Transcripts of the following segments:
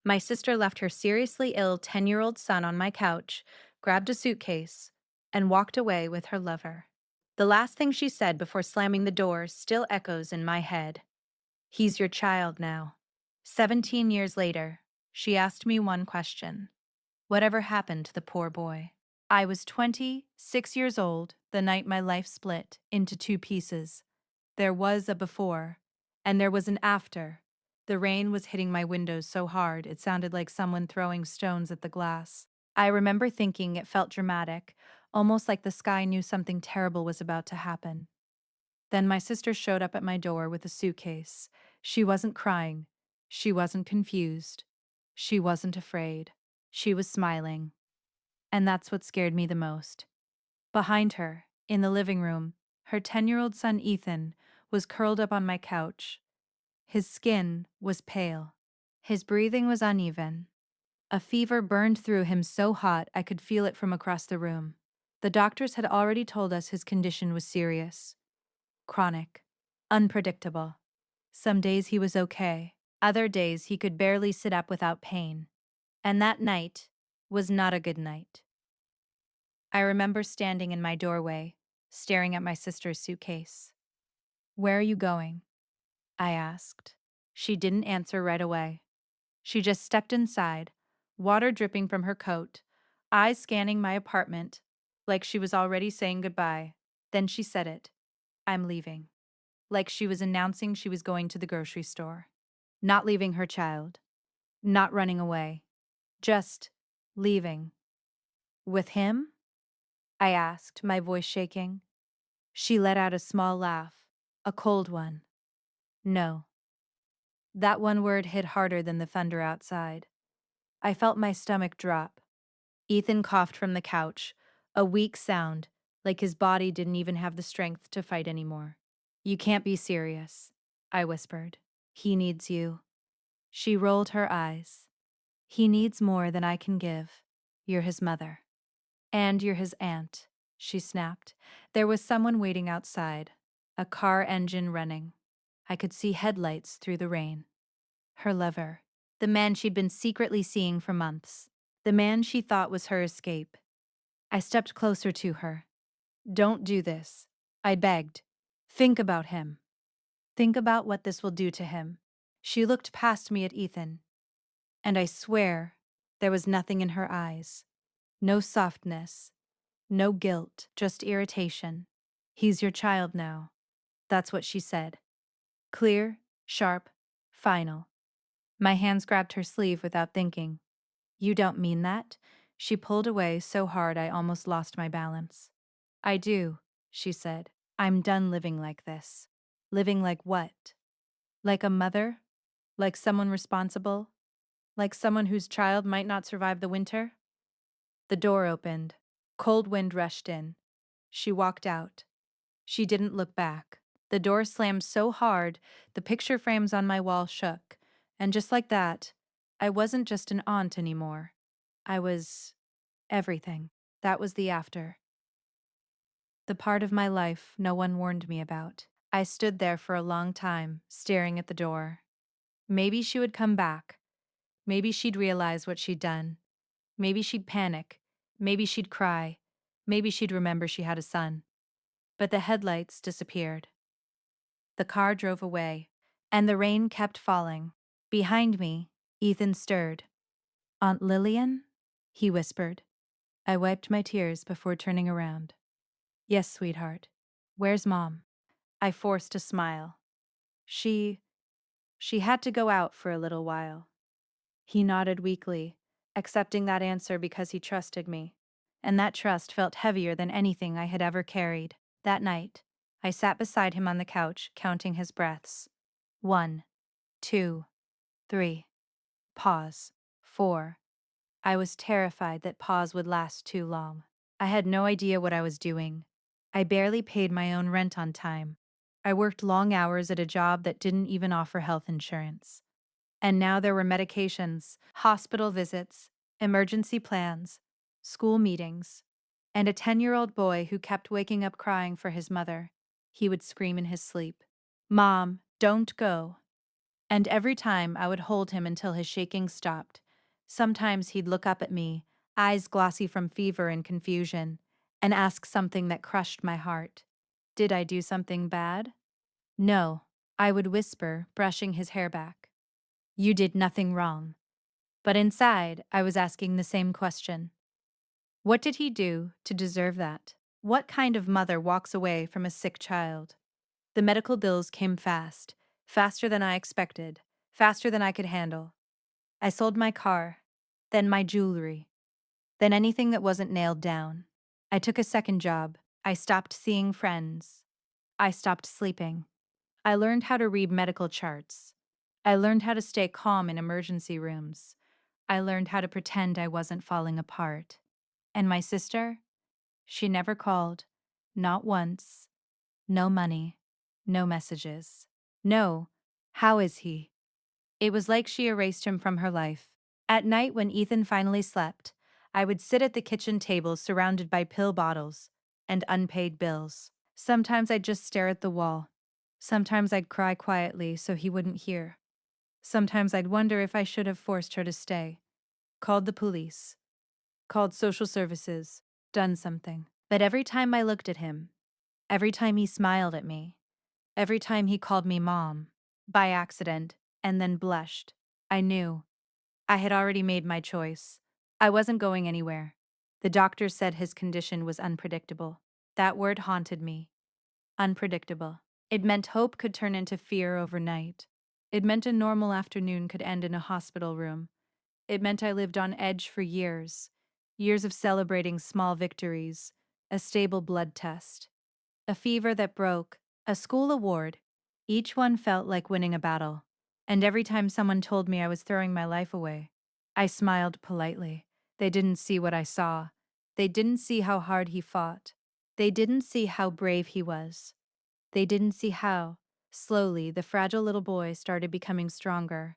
My sister left her seriously ill 10-year-old son on my couch, grabbed a suitcase, and walked away with her lover. The last thing she said before slamming the door still echoes in my head. He's your child now. 17 years later, she asked me one question. Whatever happened to the poor boy? I was 26 years old the night my life split into two pieces. There was a before, and there was an after. The rain was hitting my windows so hard it sounded like someone throwing stones at the glass. I remember thinking it felt dramatic, almost like the sky knew something terrible was about to happen. Then my sister showed up at my door with a suitcase. She wasn't crying. She wasn't confused. She wasn't afraid. She was smiling. And that's what scared me the most. Behind her, in the living room, her 10-year-old son Ethan was curled up on my couch. His skin was pale. His breathing was uneven. A fever burned through him so hot I could feel it from across the room. The doctors had already told us his condition was serious, chronic, unpredictable. Some days he was okay. Other days he could barely sit up without pain. And that night was not a good night. I remember standing in my doorway, staring at my sister's suitcase. "Where are you going?" I asked. She didn't answer right away. She just stepped inside, water dripping from her coat, eyes scanning my apartment, like she was already saying goodbye. Then she said it. "I'm leaving." Like she was announcing she was going to the grocery store. Not leaving her child. Not running away. Just leaving. With him? I asked, my voice shaking. She let out a small laugh, a cold one. No. That one word hit harder than the thunder outside. I felt my stomach drop. Ethan coughed from the couch, a weak sound, like his body didn't even have the strength to fight anymore. "You can't be serious," I whispered. "He needs you." She rolled her eyes. "He needs more than I can give. You're his mother." "And you're his aunt," she snapped. There was someone waiting outside, a car engine running. I could see headlights through the rain. Her lover, the man she'd been secretly seeing for months, the man she thought was her escape. I stepped closer to her. "Don't do this," I begged. "Think about him. Think about what this will do to him." She looked past me at Ethan, and I swear there was nothing in her eyes. No softness, no guilt, just irritation. "He's your child now." That's what she said. Clear, sharp, final. My hands grabbed her sleeve without thinking. "You don't mean that?" She pulled away so hard I almost lost my balance. "I do," she said. "I'm done living like this." Living like what? Like a mother? Like someone responsible? Like someone whose child might not survive the winter? The door opened. Cold wind rushed in. She walked out. She didn't look back. The door slammed so hard, the picture frames on my wall shook. And just like that, I wasn't just an aunt anymore. I was everything. That was the after. The part of my life no one warned me about. I stood there for a long time, staring at the door. Maybe she would come back. Maybe she'd realize what she'd done. Maybe she'd panic. Maybe she'd cry. Maybe she'd remember she had a son. But the headlights disappeared. The car drove away, and the rain kept falling. Behind me, Ethan stirred. "Aunt Lillian?" he whispered. I wiped my tears before turning around. "Yes, sweetheart. Where's Mom?" I forced a smile. She had to go out for a little while." He nodded weakly, accepting that answer because he trusted me. And that trust felt heavier than anything I had ever carried. That night, I sat beside him on the couch, counting his breaths. 1, 2, 3. Pause. 4. I was terrified that pause would last too long. I had no idea what I was doing. I barely paid my own rent on time. I worked long hours at a job that didn't even offer health insurance. And now there were medications, hospital visits, emergency plans, school meetings, and a 10-year-old boy who kept waking up crying for his mother. He would scream in his sleep, "Mom, don't go." And every time I would hold him until his shaking stopped. Sometimes he'd look up at me, eyes glossy from fever and confusion, and ask something that crushed my heart. Did I do something bad? No, I would whisper, brushing his hair back. You did nothing wrong. But inside, I was asking the same question. What did he do to deserve that? What kind of mother walks away from a sick child? The medical bills came fast, faster than I expected, faster than I could handle. I sold my car, then my jewelry, then anything that wasn't nailed down. I took a second job. I stopped seeing friends. I stopped sleeping. I learned how to read medical charts. I learned how to stay calm in emergency rooms. I learned how to pretend I wasn't falling apart. And my sister? She never called. Not once. No money. No messages. No. How is he? It was like she erased him from her life. At night, when Ethan finally slept, I would sit at the kitchen table surrounded by pill bottles and unpaid bills. Sometimes I'd just stare at the wall. Sometimes I'd cry quietly so he wouldn't hear. Sometimes I'd wonder if I should have forced her to stay, called the police, called social services, done something. But every time I looked at him, every time he smiled at me, every time he called me mom, by accident, and then blushed, I knew. I had already made my choice. I wasn't going anywhere. The doctor said his condition was unpredictable. That word haunted me. Unpredictable. It meant hope could turn into fear overnight. It meant a normal afternoon could end in a hospital room. It meant I lived on edge for years. Years of celebrating small victories, a stable blood test, a fever that broke, a school award. Each one felt like winning a battle. And every time someone told me I was throwing my life away, I smiled politely. They didn't see what I saw. They didn't see how hard he fought. They didn't see how brave he was. They didn't see how, slowly, the fragile little boy started becoming stronger.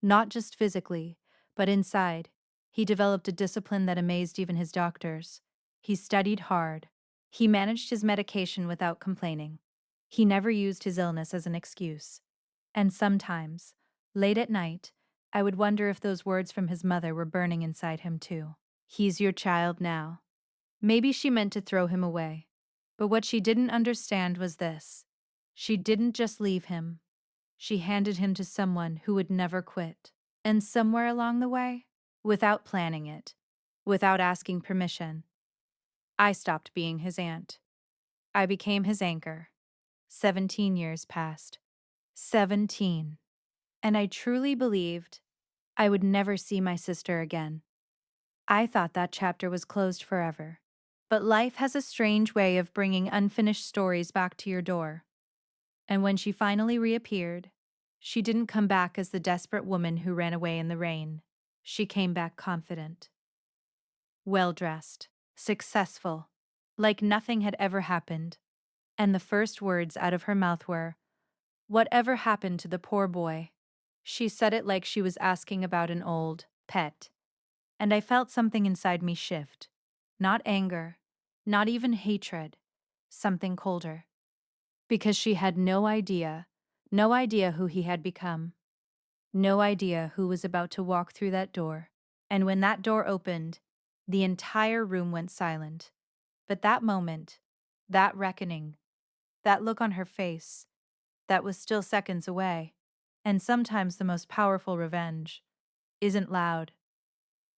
Not just physically, but inside. He developed a discipline that amazed even his doctors. He studied hard. He managed his medication without complaining. He never used his illness as an excuse. And sometimes, late at night, I would wonder if those words from his mother were burning inside him too. He's your child now. Maybe she meant to throw him away. But what she didn't understand was this. She didn't just leave him. She handed him to someone who would never quit. And somewhere along the way, without planning it, without asking permission, I stopped being his aunt. I became his anchor. 17 years passed. 17. And I truly believed I would never see my sister again. I thought that chapter was closed forever. But life has a strange way of bringing unfinished stories back to your door. And when she finally reappeared, she didn't come back as the desperate woman who ran away in the rain. She came back confident, well-dressed, successful, like nothing had ever happened. And the first words out of her mouth were, "Whatever happened to the poor boy?" She said it like she was asking about an old pet. And I felt something inside me shift. Not anger, not even hatred, something colder. Because she had no idea who he had become, no idea who was about to walk through that door. And when that door opened, the entire room went silent. But that moment, that reckoning, that look on her face, that was still seconds away. And sometimes the most powerful revenge isn't loud.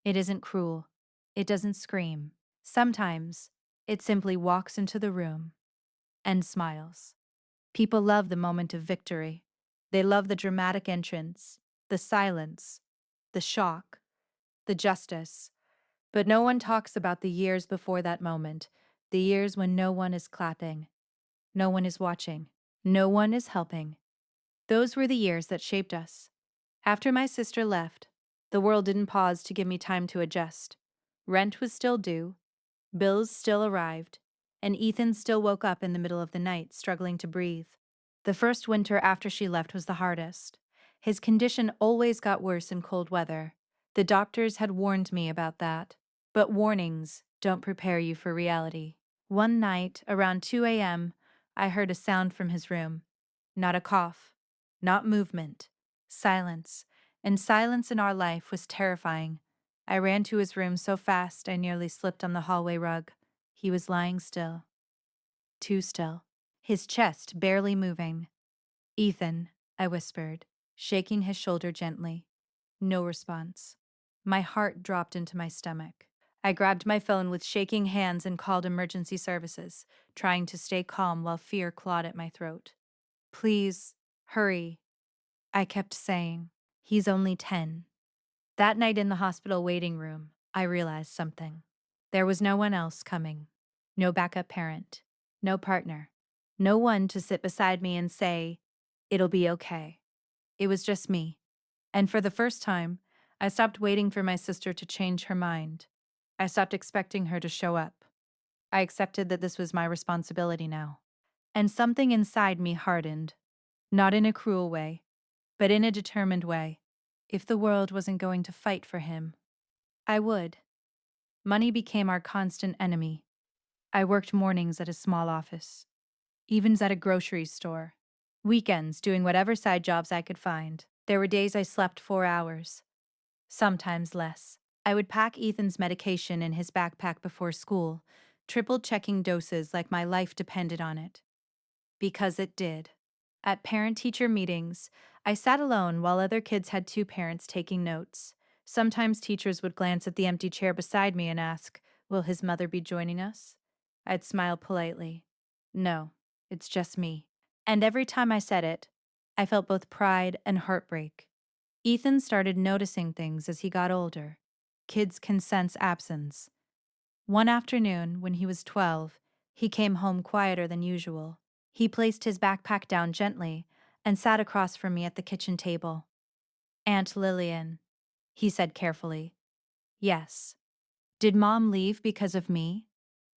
It isn't cruel. It doesn't scream. Sometimes it simply walks into the room and smiles. People love the moment of victory. They love the dramatic entrance, the silence, the shock, the justice. But no one talks about the years before that moment, the years when no one is clapping, no one is watching, no one is helping. Those were the years that shaped us. After my sister left, the world didn't pause to give me time to adjust. Rent was still due, bills still arrived, and Ethan still woke up in the middle of the night, struggling to breathe. The first winter after she left was the hardest. His condition always got worse in cold weather. The doctors had warned me about that. But warnings don't prepare you for reality. One night, around 2 a.m., I heard a sound from his room. Not a cough, not movement. Silence. And silence in our life was terrifying. I ran to his room so fast I nearly slipped on the hallway rug. He was lying still. Too still. His chest barely moving. "Ethan," I whispered, shaking his shoulder gently. No response. My heart dropped into my stomach. I grabbed my phone with shaking hands and called emergency services, trying to stay calm while fear clawed at my throat. "Please, hurry," I kept saying. "He's only 10. That night in the hospital waiting room, I realized something. There was no one else coming. No backup parent. No partner. No one to sit beside me and say, "It'll be okay." It was just me. And for the first time, I stopped waiting for my sister to change her mind. I stopped expecting her to show up. I accepted that this was my responsibility now. And something inside me hardened. Not in a cruel way, but in a determined way. If the world wasn't going to fight for him, I would. Money became our constant enemy. I worked mornings at a small office, evenings at a grocery store, weekends doing whatever side jobs I could find. There were days I slept 4 hours, sometimes less. I would pack Ethan's medication in his backpack before school, triple checking doses like my life depended on it. Because it did. At parent-teacher meetings, I sat alone while other kids had two parents taking notes. Sometimes teachers would glance at the empty chair beside me and ask, "Will his mother be joining us?" I'd smile politely. "No, it's just me." And every time I said it, I felt both pride and heartbreak. Ethan started noticing things as he got older. Kids can sense absence. One afternoon, when he was 12, he came home quieter than usual. He placed his backpack down gently and sat across from me at the kitchen table. "Aunt Lillian," he said carefully. "Yes. Did Mom leave because of me?"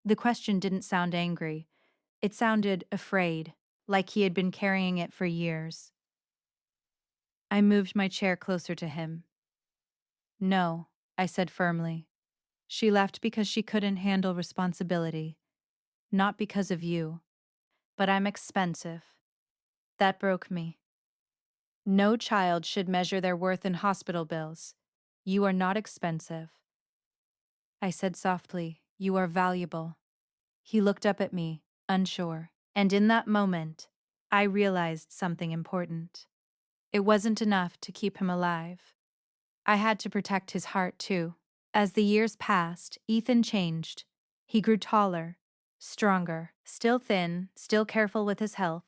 The question didn't sound angry. It sounded afraid, like he had been carrying it for years. I moved my chair closer to him. "No," I said firmly. "She left because she couldn't handle responsibility. Not because of you. But I'm expensive. That broke me. No child should measure their worth in hospital bills. You are not expensive." I said softly, "You are valuable." He looked up at me, unsure, and in that moment, I realized something important. It wasn't enough to keep him alive. I had to protect his heart, too. As the years passed, Ethan changed. He grew taller, stronger, still thin, still careful with his health,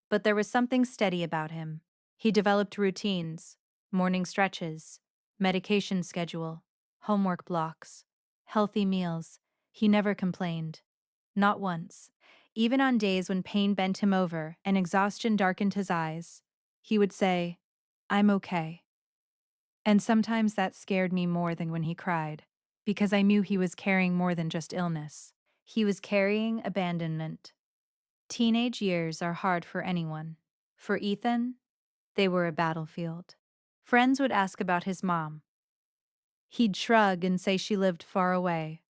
but there was something steady about him. He developed routines, morning stretches, medication schedule, homework blocks, healthy meals. He never complained. Not once. Even on days when pain bent him over and exhaustion darkened his eyes, he would say, "I'm okay." And sometimes that scared me more than when he cried, because I knew he was carrying more than just illness. He was carrying abandonment. Teenage years are hard for anyone. For Ethan, they were a battlefield. Friends would ask about his mom. He'd shrug and say she lived far away.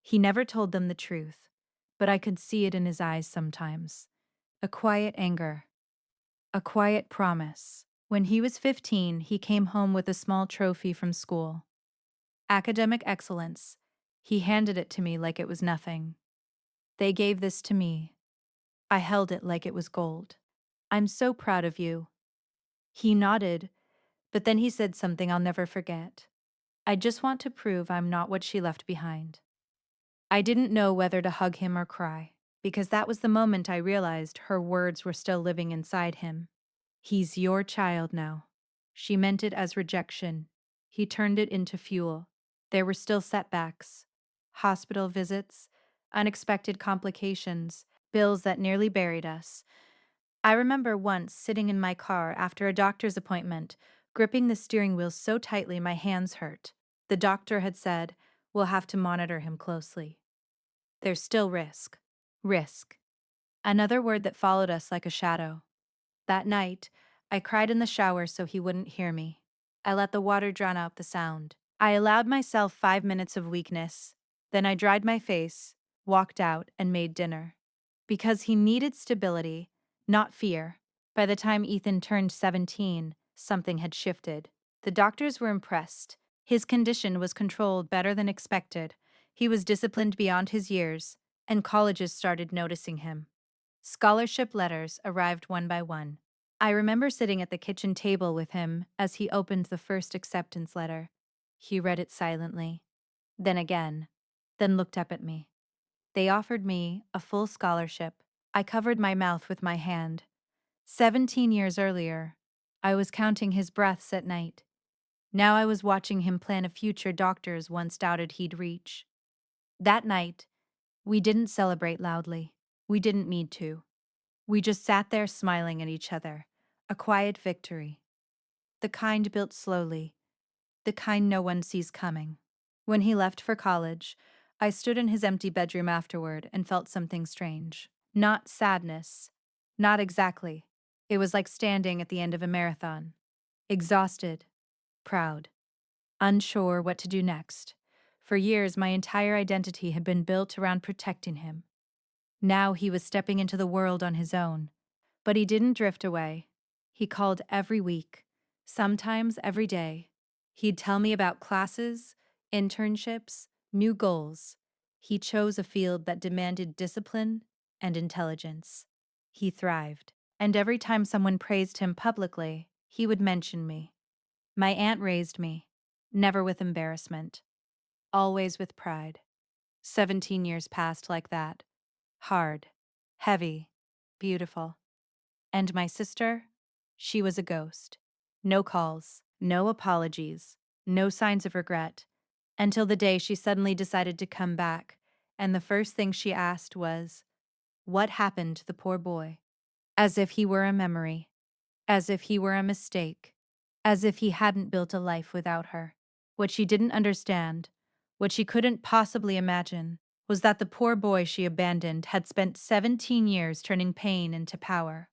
He never told them the truth, but I could see it in his eyes sometimes. A quiet anger. A quiet promise. When he was 15, he came home with a small trophy from school. Academic excellence. He handed it to me like it was nothing. "They gave this to me." I held it like it was gold. "I'm so proud of you." He nodded, but then he said something I'll never forget. "I just want to prove I'm not what she left behind." I didn't know whether to hug him or cry, because that was the moment I realized her words were still living inside him. "He's your child now." She meant it as rejection. He turned it into fuel. There were still setbacks, hospital visits, unexpected complications, bills that nearly buried us. I remember once sitting in my car after a doctor's appointment, gripping the steering wheel so tightly my hands hurt. The doctor had said, "We'll have to monitor him closely." There's still risk. Risk. Another word that followed us like a shadow. That night, I cried in the shower so he wouldn't hear me. I let the water drown out the sound. I allowed myself 5 minutes of weakness. Then I dried my face, walked out, and made dinner. Because he needed stability, not fear. By the time Ethan turned 17, Something had shifted. The doctors were impressed. His condition was controlled better than expected. He was disciplined beyond his years, and colleges started noticing him. Scholarship letters arrived one by one. I remember sitting at the kitchen table with him as he opened the first acceptance letter. He read it silently, then again, then looked up at me. They offered me a full scholarship. I covered my mouth with my hand. 17 years earlier, I was counting his breaths at night. Now I was watching him plan a future doctors once doubted he'd reach. That night, we didn't celebrate loudly. We didn't need to. We just sat there smiling at each other. A quiet victory. The kind built slowly. The kind no one sees coming. When he left for college, I stood in his empty bedroom afterward and felt something strange. Not sadness. Not exactly. It was like standing at the end of a marathon. Exhausted. Proud. Unsure what to do next. For years, my entire identity had been built around protecting him. Now he was stepping into the world on his own. But he didn't drift away. He called every week, sometimes every day. He'd tell me about classes, internships, new goals. He chose a field that demanded discipline and intelligence. He thrived. And every time someone praised him publicly, he would mention me. My aunt raised me, never with embarrassment, always with pride. 17 years passed like that. Hard, heavy, beautiful. And my sister? She was a ghost. No calls, no apologies, no signs of regret, until the day she suddenly decided to come back, and the first thing she asked was, "What happened to the poor boy?" As if he were a memory, as if he were a mistake, as if he hadn't built a life without her. What she didn't understand, what she couldn't possibly imagine, was that the poor boy she abandoned had spent 17 years turning pain into power.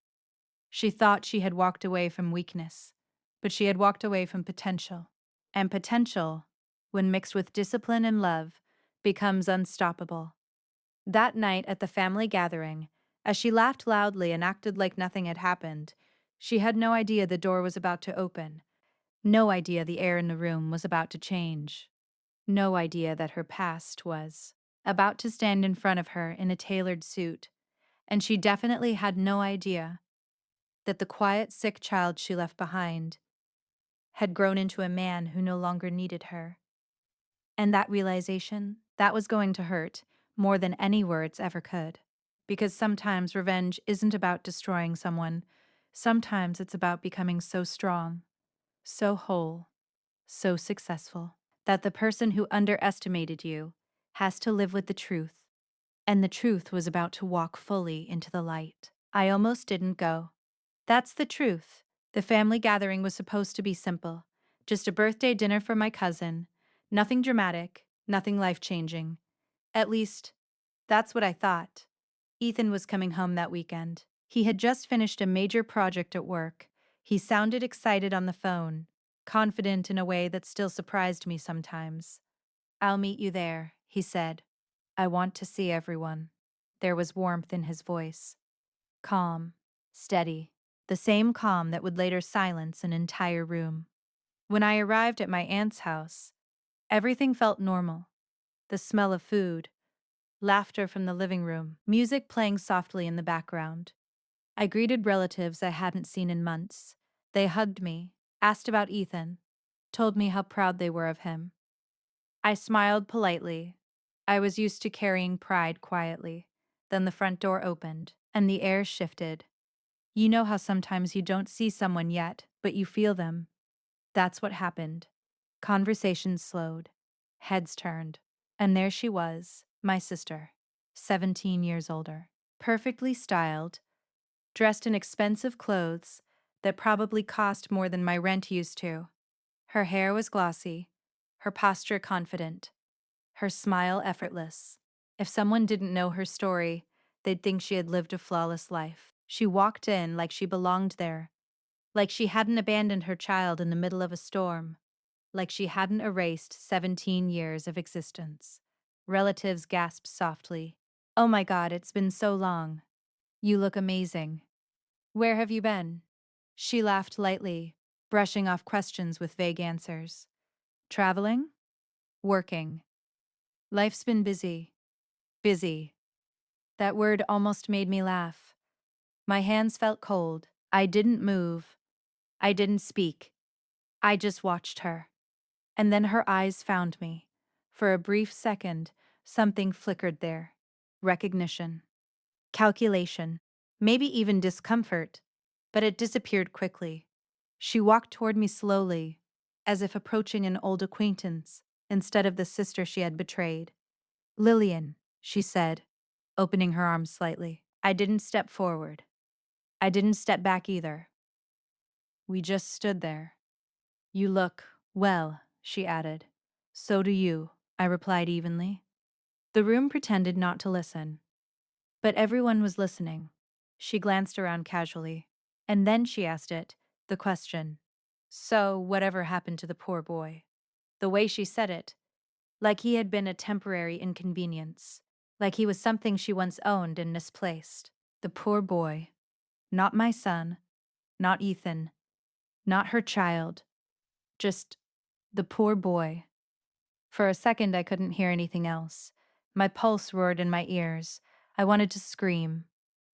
She thought she had walked away from weakness, but she had walked away from potential. And potential, when mixed with discipline and love, becomes unstoppable. That night at the family gathering, as she laughed loudly and acted like nothing had happened, she had no idea the door was about to open, no idea the air in the room was about to change, no idea that her past was about to stand in front of her in a tailored suit, and she definitely had no idea that the quiet, sick child she left behind had grown into a man who no longer needed her. And that realization, that was going to hurt more than any words ever could. Because sometimes revenge isn't about destroying someone. Sometimes it's about becoming so strong, so whole, so successful, that the person who underestimated you has to live with the truth. And the truth was about to walk fully into the light. I almost didn't go. That's the truth. The family gathering was supposed to be simple. Just a birthday dinner for my cousin. Nothing dramatic, nothing life-changing. At least, that's what I thought. Ethan was coming home that weekend. He had just finished a major project at work. He sounded excited on the phone, confident in a way that still surprised me sometimes. "I'll meet you there," he said. "I want to see everyone." There was warmth in his voice. Calm, steady, the same calm that would later silence an entire room. When I arrived at my aunt's house, everything felt normal. The smell of food, laughter from the living room, music playing softly in the background. I greeted relatives I hadn't seen in months. They hugged me, asked about Ethan, told me how proud they were of him. I smiled politely. I was used to carrying pride quietly. Then the front door opened, and the air shifted. You know how sometimes you don't see someone yet, but you feel them. That's what happened. Conversations slowed. Heads turned. And there she was, my sister, 17 years older. Perfectly styled, dressed in expensive clothes that probably cost more than my rent used to. Her hair was glossy, her posture confident, her smile effortless. If someone didn't know her story, they'd think she had lived a flawless life. She walked in like she belonged there, like she hadn't abandoned her child in the middle of a storm, like she hadn't erased 17 years of existence. Relatives gasped softly. "Oh my God, it's been so long. You look amazing. Where have you been?" She laughed lightly, brushing off questions with vague answers. Traveling? Working. Life's been busy. Busy. That word almost made me laugh. My hands felt cold. I didn't move. I didn't speak. I just watched her. And then her eyes found me. For a brief second, something flickered there. Recognition. Calculation. Maybe even discomfort. But it disappeared quickly. She walked toward me slowly, as if approaching an old acquaintance, instead of the sister she had betrayed. "Lillian," she said, opening her arms slightly. I didn't step forward. I didn't step back either. We just stood there. "You look well," she added. "So do you," I replied evenly. The room pretended not to listen. But everyone was listening. She glanced around casually. And then she asked the question. "So, whatever happened to the poor boy?" The way she said it, like he had been a temporary inconvenience, like he was something she once owned and misplaced. The poor boy. Not my son, not Ethan, not her child, just the poor boy. For a second, I couldn't hear anything else. My pulse roared in my ears. I wanted to scream.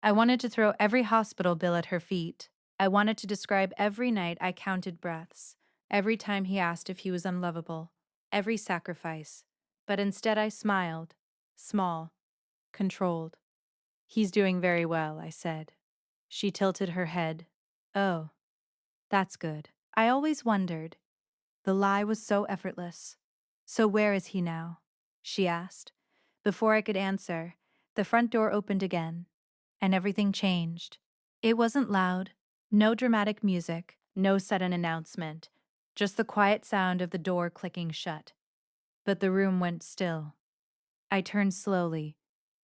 I wanted to throw every hospital bill at her feet. I wanted to describe every night I counted breaths, every time he asked if he was unlovable, every sacrifice. But instead, I smiled. Small, controlled. "He's doing very well," I said. She tilted her head. "Oh, that's good. I always wondered." The lie was so effortless. "So where is he now?" she asked. Before I could answer, the front door opened again, and everything changed. It wasn't loud, no dramatic music, no sudden announcement, just the quiet sound of the door clicking shut. But the room went still. I turned slowly,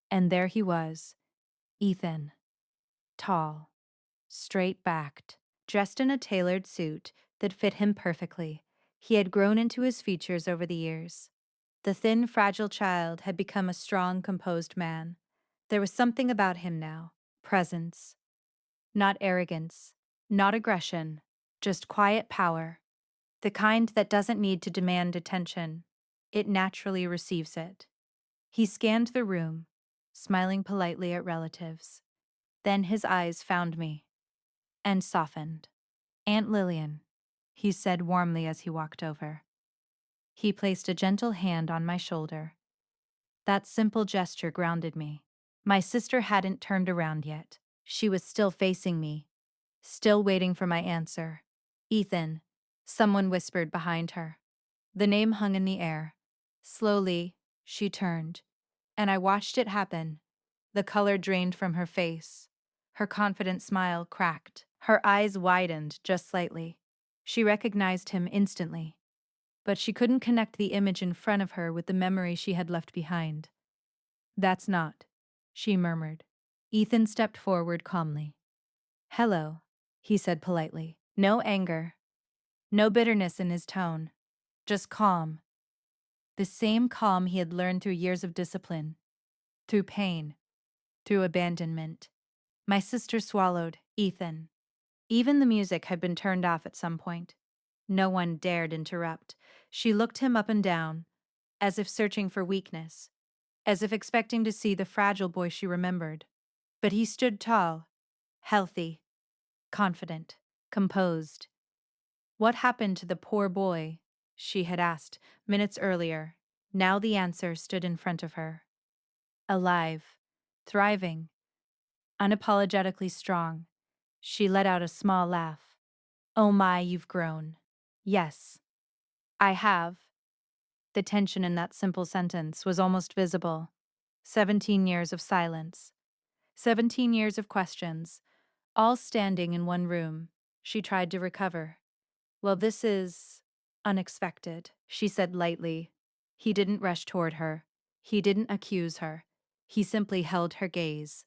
and there he was, Ethan. Tall, straight-backed, dressed in a tailored suit that fit him perfectly. He had grown into his features over the years. The thin, fragile child had become a strong, composed man. There was something about him now, presence. Not arrogance, not aggression, just quiet power. The kind that doesn't need to demand attention. It naturally receives it. He scanned the room, smiling politely at relatives. Then his eyes found me, and softened. "Aunt Lillian," he said warmly as he walked over. He placed a gentle hand on my shoulder. That simple gesture grounded me. My sister hadn't turned around yet. She was still facing me, still waiting for my answer. "Ethan," someone whispered behind her. The name hung in the air. Slowly, she turned, and I watched it happen. The color drained from her face. Her confident smile cracked. Her eyes widened just slightly. She recognized him instantly, but she couldn't connect the image in front of her with the memory she had left behind. "That's not," she murmured. Ethan stepped forward calmly. "Hello," he said politely. No anger, no bitterness in his tone, just calm. The same calm he had learned through years of discipline, through pain, through abandonment. My sister swallowed. "Ethan." Even the music had been turned off at some point. No one dared interrupt. She looked him up and down, as if searching for weakness, as if expecting to see the fragile boy she remembered. But he stood tall, healthy, confident, composed. What happened to the poor boy? She had asked minutes earlier. Now the answer stood in front of her. Alive, thriving, unapologetically strong. She let out a small laugh. "Oh my, you've grown." "Yes, I have." The tension in that simple sentence was almost visible. 17 years of silence. 17 years of questions, all standing in one room. She tried to recover. "Well, this is unexpected," she said lightly. He didn't rush toward her. He didn't accuse her. He simply held her gaze.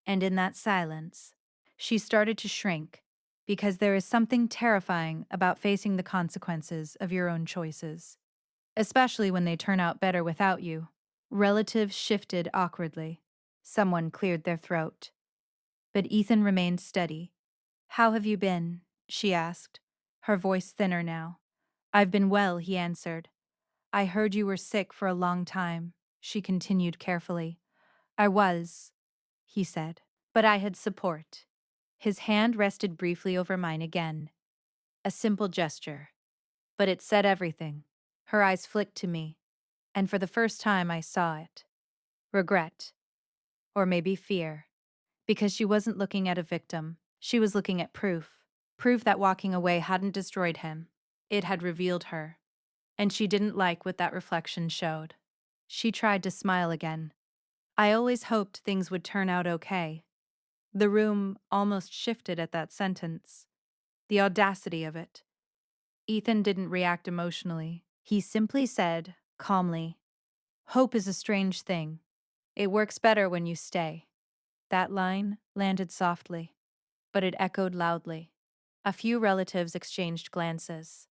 And in that silence, she started to shrink, because there is something terrifying about facing the consequences of your own choices, especially when they turn out better without you. Relatives shifted awkwardly. Someone cleared their throat. But Ethan remained steady. "How have you been?" she asked, her voice thinner now. "I've been well," he answered. "I heard you were sick for a long time," she continued carefully. "I was," he said, "but I had support." His hand rested briefly over mine again. A simple gesture, but it said everything. Her eyes flicked to me, and for the first time I saw it. Regret, or maybe fear, because she wasn't looking at a victim. She was looking at proof. Proof that walking away hadn't destroyed him. It had revealed her. And she didn't like what that reflection showed. She tried to smile again. "I always hoped things would turn out okay." The room almost shifted at that sentence. The audacity of it. Ethan didn't react emotionally. He simply said, calmly, "Hope is a strange thing. It works better when you stay." That line landed softly, but it echoed loudly. A few relatives exchanged glances.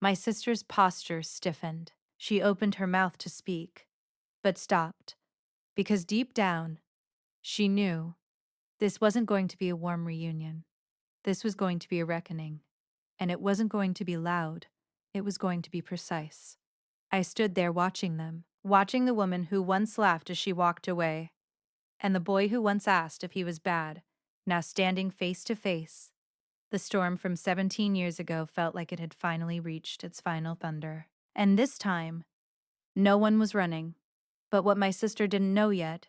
My sister's posture stiffened. She opened her mouth to speak, but stopped, because deep down, she knew this wasn't going to be a warm reunion. This was going to be a reckoning. And it wasn't going to be loud. It was going to be precise. I stood there watching them, watching the woman who once laughed as she walked away, and the boy who once asked if he was bad, now standing face to face. The storm from 17 years ago felt like it had finally reached its final thunder. And this time, no one was running. But what my sister didn't know yet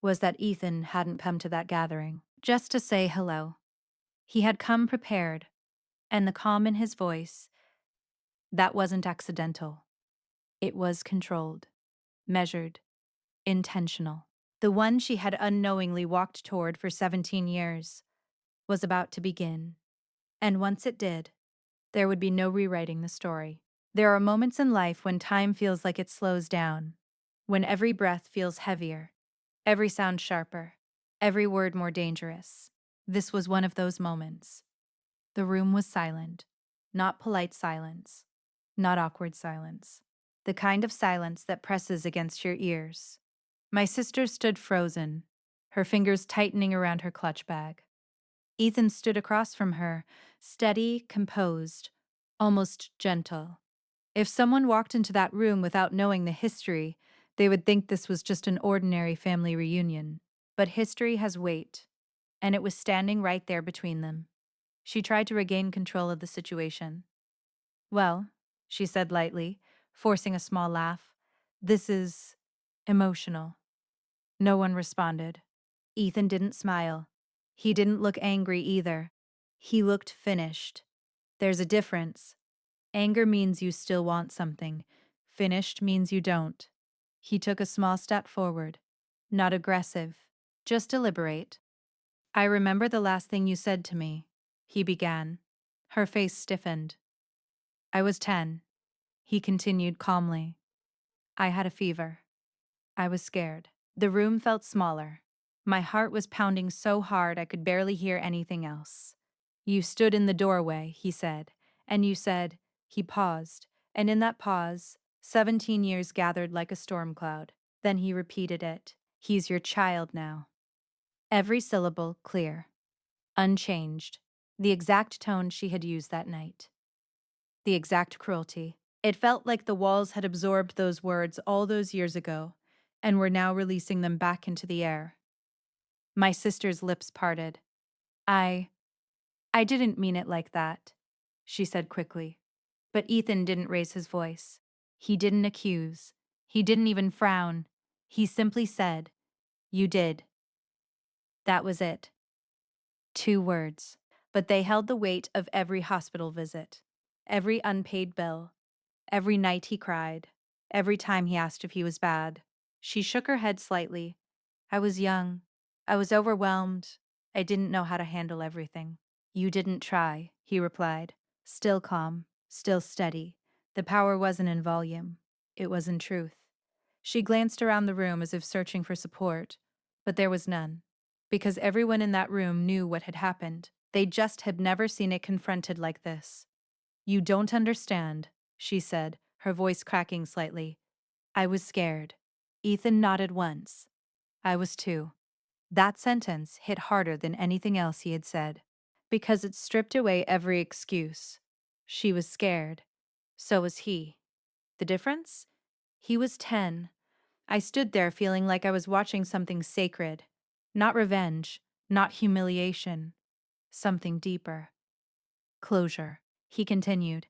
was that Ethan hadn't come to that gathering just to say hello. He had come prepared, and the calm in his voice, that wasn't accidental. It was controlled, measured, intentional. The one she had unknowingly walked toward for 17 years was about to begin. And once it did, there would be no rewriting the story. There are moments in life when time feels like it slows down, when every breath feels heavier, every sound sharper, every word more dangerous. This was one of those moments. The room was silent, not polite silence, not awkward silence, the kind of silence that presses against your ears. My sister stood frozen, her fingers tightening around her clutch bag. Ethan stood across from her, steady, composed, almost gentle. If someone walked into that room without knowing the history, they would think this was just an ordinary family reunion. But history has weight, and it was standing right there between them. She tried to regain control of the situation. "Well," she said lightly, forcing a small laugh, "this is emotional." No one responded. Ethan didn't smile. He didn't look angry either. He looked finished. There's a difference. Anger means you still want something. Finished means you don't. He took a small step forward. Not aggressive, just deliberate. "I remember the last thing you said to me," he began. Her face stiffened. "I was 10. He continued calmly. "I had a fever. I was scared." The room felt smaller. My heart was pounding so hard I could barely hear anything else. "You stood in the doorway," he said, "and you said," he paused, and in that pause, 17 years gathered like a storm cloud. Then he repeated it. "He's your child now." Every syllable clear, unchanged, the exact tone she had used that night. The exact cruelty. It felt like the walls had absorbed those words all those years ago and were now releasing them back into the air. My sister's lips parted. I I didn't mean it like that," she said quickly. But Ethan didn't raise his voice. He didn't accuse. He didn't even frown. He simply said, "You did." That was it. 2 words. But they held the weight of every hospital visit, every unpaid bill, every night he cried, every time he asked if he was bad. She shook her head slightly. "I was young. I was overwhelmed. I didn't know how to handle everything." "You didn't try," he replied, still calm, still steady. The power wasn't in volume. It was in truth. She glanced around the room as if searching for support, but there was none. Because everyone in that room knew what had happened. They just had never seen it confronted like this. "You don't understand," she said, her voice cracking slightly. "I was scared." Ethan nodded once. "I was too." That sentence hit harder than anything else he had said, because it stripped away every excuse. She was scared. So was he. The difference? He was 10. I stood there feeling like I was watching something sacred. Not revenge, not humiliation. Something deeper. Closure. He continued.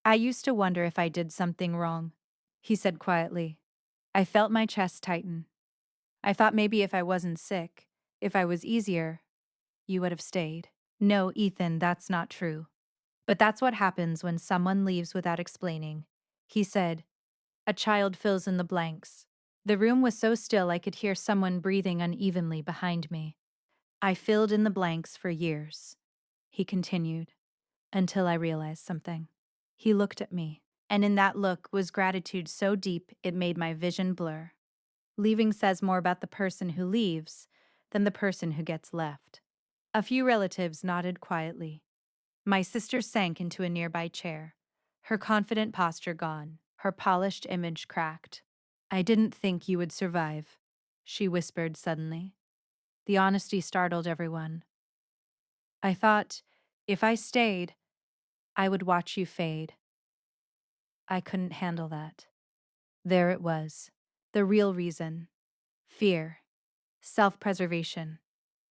I used to wonder if I did something wrong, he said quietly. I felt my chest tighten. I thought maybe if I wasn't sick, if I was easier, you would have stayed. No, Ethan, that's not true. But that's what happens when someone leaves without explaining. He said, a child fills in the blanks. The room was so still I could hear someone breathing unevenly behind me. I filled in the blanks for years, he continued, until I realized something. He looked at me, and in that look was gratitude so deep it made my vision blur. Leaving says more about the person who leaves than the person who gets left. A few relatives nodded quietly. My sister sank into a nearby chair, her confident posture gone, her polished image cracked. I didn't think you would survive, she whispered suddenly. The honesty startled everyone. I thought, if I stayed, I would watch you fade. I couldn't handle that. There it was. The real reason. Fear. Self-preservation.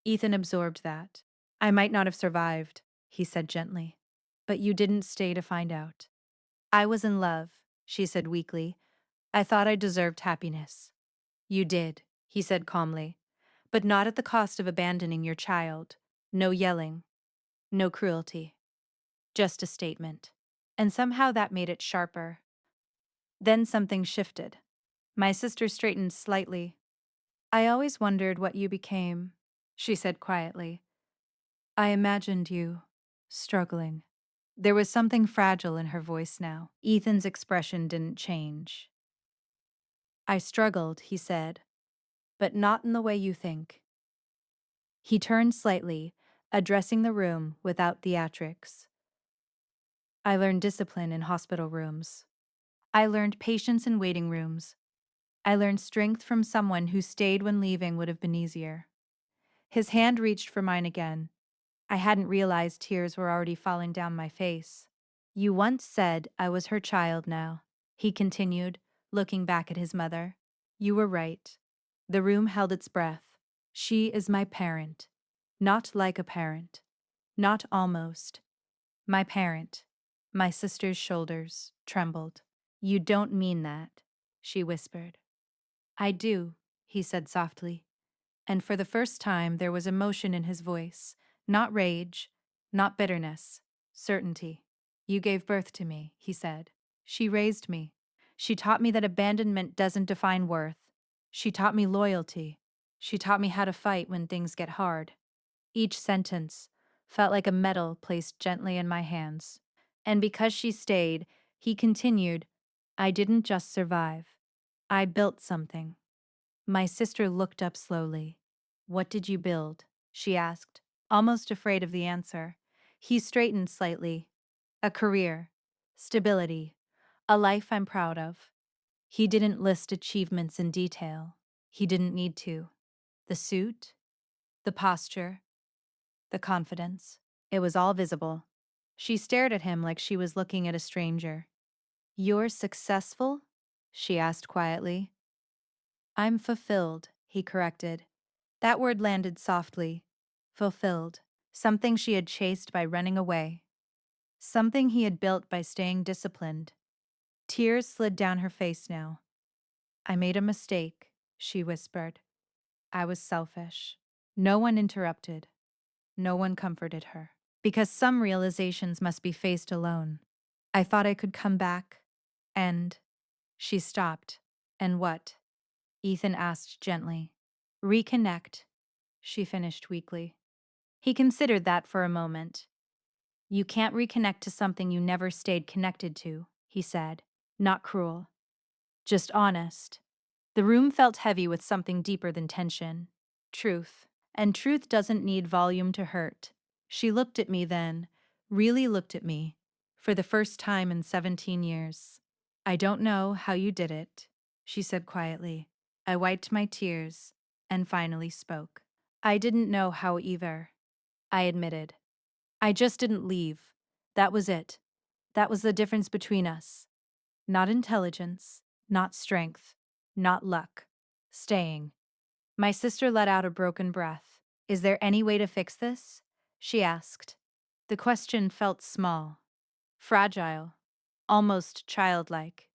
Ethan absorbed that. I might not have survived, he said gently. But you didn't stay to find out. I was in love, she said weakly. I thought I deserved happiness. You did, he said calmly. But not at the cost of abandoning your child. No yelling. No cruelty. Just a statement. And somehow that made it sharper. Then something shifted. My sister straightened slightly. I always wondered what you became, she said quietly. I imagined you struggling. There was something fragile in her voice now. Ethan's expression didn't change. I struggled, he said, but not in the way you think. He turned slightly, addressing the room without theatrics. I learned discipline in hospital rooms. I learned patience in waiting rooms. I learned strength from someone who stayed when leaving would have been easier. His hand reached for mine again. I hadn't realized tears were already falling down my face. You once said I was her child now, he continued, looking back at his mother. You were right. The room held its breath. She is my parent. Not like a parent. Not almost. My parent. My sister's shoulders trembled. You don't mean that, she whispered. I do, he said softly. And for the first time there was emotion in his voice, not rage, not bitterness, certainty. You gave birth to me, he said. She raised me. She taught me that abandonment doesn't define worth. She taught me loyalty. She taught me how to fight when things get hard. Each sentence felt like a medal placed gently in my hands. And because she stayed, he continued, I didn't just survive. I built something. My sister looked up slowly. What did you build? She asked, almost afraid of the answer. He straightened slightly. A career. Stability. A life I'm proud of. He didn't list achievements in detail. He didn't need to. The suit, the posture, the confidence. It was all visible. She stared at him like she was looking at a stranger. You're successful? She asked quietly. I'm fulfilled, he corrected. That word landed softly. Fulfilled. Something she had chased by running away. Something he had built by staying disciplined. Tears slid down her face now. I made a mistake, she whispered. I was selfish. No one interrupted. No one comforted her. Because some realizations must be faced alone. I thought I could come back. And she stopped. And what? Ethan asked gently. Reconnect, she finished weakly. He considered that for a moment. You can't reconnect to something you never stayed connected to, he said. Not cruel. Just honest. The room felt heavy with something deeper than tension. Truth. And truth doesn't need volume to hurt. She looked at me then, really looked at me, for the first time in 17 years. I don't know how you did it, she said quietly. I wiped my tears and finally spoke. I didn't know how either, I admitted. I just didn't leave. That was it. That was the difference between us. Not intelligence, not strength, not luck. Staying. My sister let out a broken breath. Is there any way to fix this? She asked. The question felt small, fragile, almost childlike.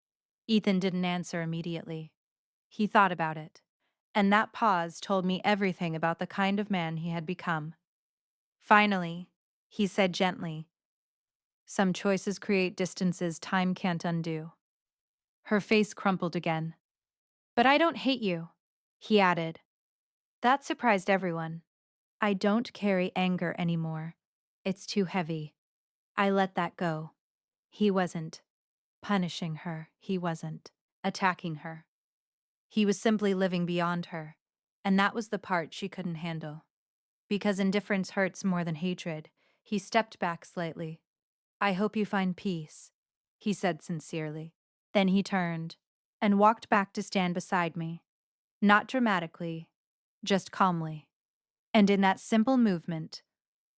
Ethan didn't answer immediately. He thought about it. And that pause told me everything about the kind of man he had become. Finally, he said gently, some choices create distances time can't undo. Her face crumpled again. But I don't hate you, he added. That surprised everyone. I don't carry anger anymore. It's too heavy. I let that go. He wasn't punishing her. He wasn't attacking her. He was simply living beyond her. And that was the part she couldn't handle. Because indifference hurts more than hatred, he stepped back slightly. I hope you find peace, he said sincerely. Then he turned and walked back to stand beside me. Not dramatically, just calmly. And in that simple movement,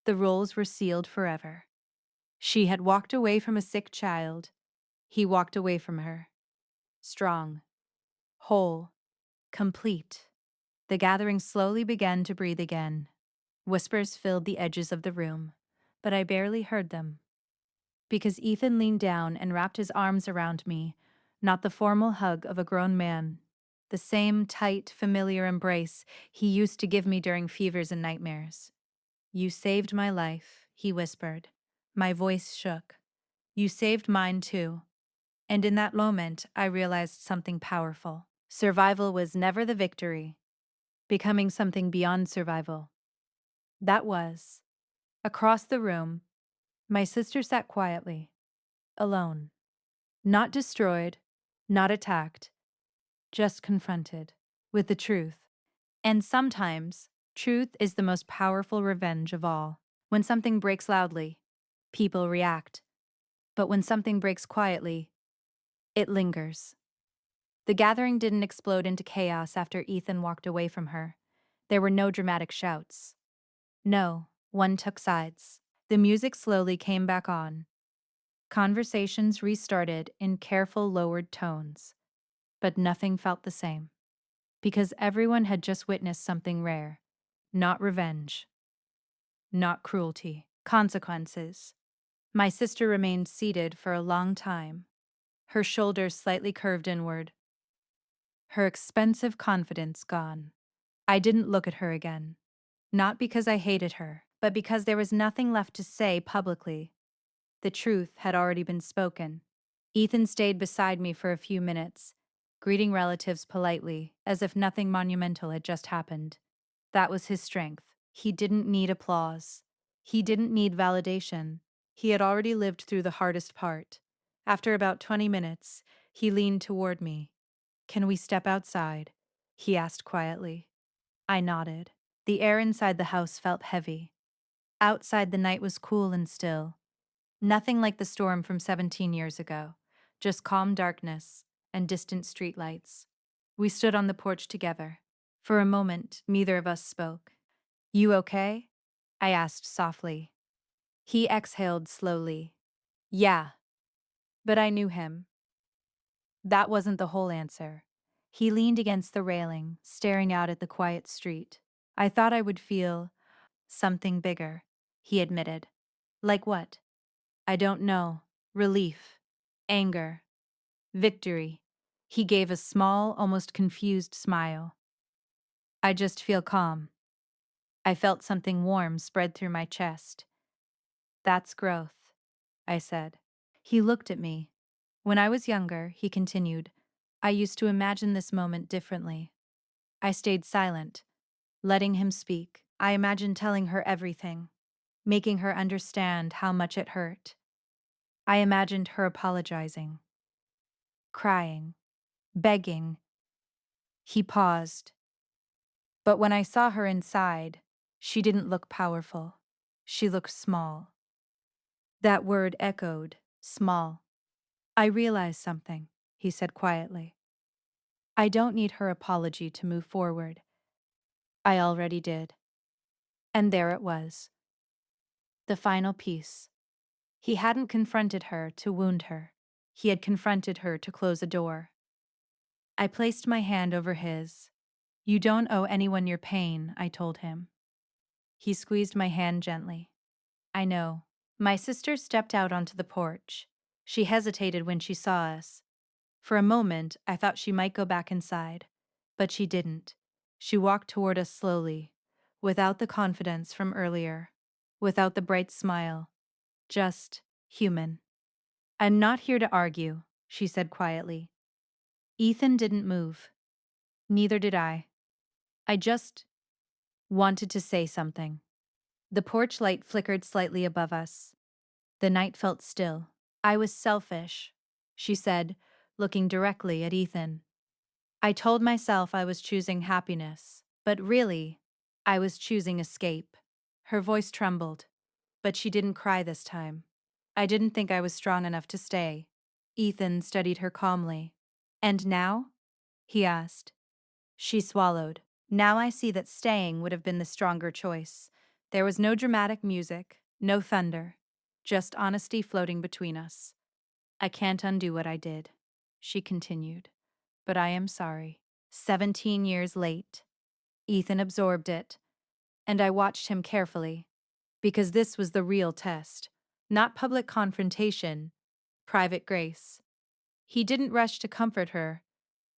the roles were sealed forever. She had walked away from a sick child. He walked away from her. Strong, whole, complete. The gathering slowly began to breathe again. Whispers filled the edges of the room, but I barely heard them. Because Ethan leaned down and wrapped his arms around me, not the formal hug of a grown man, the same tight, familiar embrace he used to give me during fevers and nightmares. You saved my life, he whispered. My voice shook. You saved mine too. And in that moment, I realized something powerful. Survival was never the victory. Becoming something beyond survival. That was. Across the room, my sister sat quietly, alone. Not destroyed, not attacked, just confronted with the truth. And sometimes, truth is the most powerful revenge of all. When something breaks loudly, people react. But when something breaks quietly, it lingers. The gathering didn't explode into chaos after Ethan walked away from her. There were no dramatic shouts. No, one took sides. The music slowly came back on. Conversations restarted in careful lowered tones. But nothing felt the same. Because everyone had just witnessed something rare. Not revenge. Not cruelty. Consequences. My sister remained seated for a long time, her shoulders slightly curved inward, her expensive confidence gone. I didn't look at her again. Not because I hated her, but because there was nothing left to say publicly. The truth had already been spoken. Ethan stayed beside me for a few minutes, greeting relatives politely, as if nothing monumental had just happened. That was his strength. He didn't need applause. He didn't need validation. He had already lived through the hardest part. After about 20 minutes, he leaned toward me. Can we step outside? He asked quietly. I nodded. The air inside the house felt heavy. Outside, the night was cool and still. Nothing like the storm from 17 years ago, just calm darkness and distant streetlights. We stood on the porch together. For a moment, neither of us spoke. You okay? I asked softly. He exhaled slowly. Yeah, but I knew him. That wasn't the whole answer. He leaned against the railing, staring out at the quiet street. I thought I would feel something bigger, he admitted. Like what? I don't know. Relief. Anger. Victory. He gave a small, almost confused smile. I just feel calm. I felt something warm spread through my chest. That's growth, I said. He looked at me. When I was younger, he continued, I used to imagine this moment differently. I stayed silent, letting him speak. I imagined telling her everything, making her understand how much it hurt. I imagined her apologizing, crying, begging. He paused. But when I saw her inside, she didn't look powerful. She looked small. That word echoed, small. I realized something, he said quietly. I don't need her apology to move forward. I already did. And there it was. The final piece. He hadn't confronted her to wound her. He had confronted her to close a door. I placed my hand over his. "You don't owe anyone your pain," I told him. He squeezed my hand gently. "I know." My sister stepped out onto the porch. She hesitated when she saw us. For a moment, I thought she might go back inside, but she didn't. She walked toward us slowly, without the confidence from earlier, without the bright smile, just human. "I'm not here to argue," she said quietly. Ethan didn't move. Neither did I. I just wanted to say something. The porch light flickered slightly above us. The night felt still. "I was selfish," she said, looking directly at Ethan. "I told myself I was choosing happiness, but really, I was choosing escape." Her voice trembled, but she didn't cry this time. "I didn't think I was strong enough to stay." Ethan studied her calmly. "And now?" he asked. She swallowed. "Now I see that staying would have been the stronger choice." There was no dramatic music, no thunder, just honesty floating between us. "I can't undo what I did," she continued, "but I am sorry." 17 years late. Ethan absorbed it, and I watched him carefully, because this was the real test. Not public confrontation, private grace. He didn't rush to comfort her,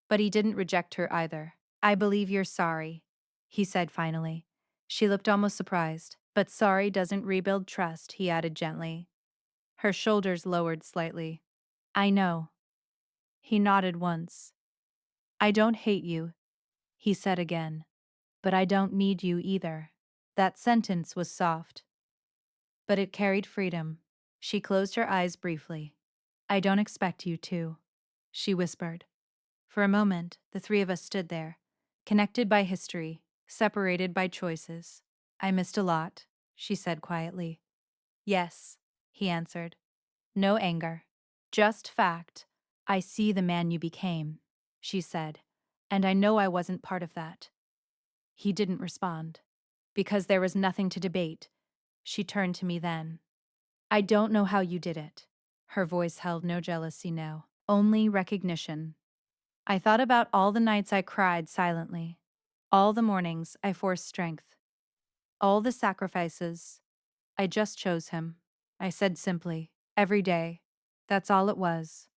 but he didn't reject her either. "I believe you're sorry," he said finally. She looked almost surprised. "But sorry doesn't rebuild trust," he added gently. Her shoulders lowered slightly. "I know." He nodded once. "I don't hate you," he said again. "But I don't need you either." That sentence was soft, but it carried freedom. She closed her eyes briefly. "I don't expect you to," she whispered. For a moment, the three of us stood there, connected by history, separated by choices. "I missed a lot," she said quietly. "Yes," he answered. No anger, just fact. "I see the man you became," she said, "and I know I wasn't part of that." He didn't respond. Because there was nothing to debate, she turned to me then. "I don't know how you did it." Her voice held no jealousy now, only recognition. I thought about all the nights I cried silently, all the mornings I forced strength, all the sacrifices. I just chose him. I said simply, every day. That's all it was.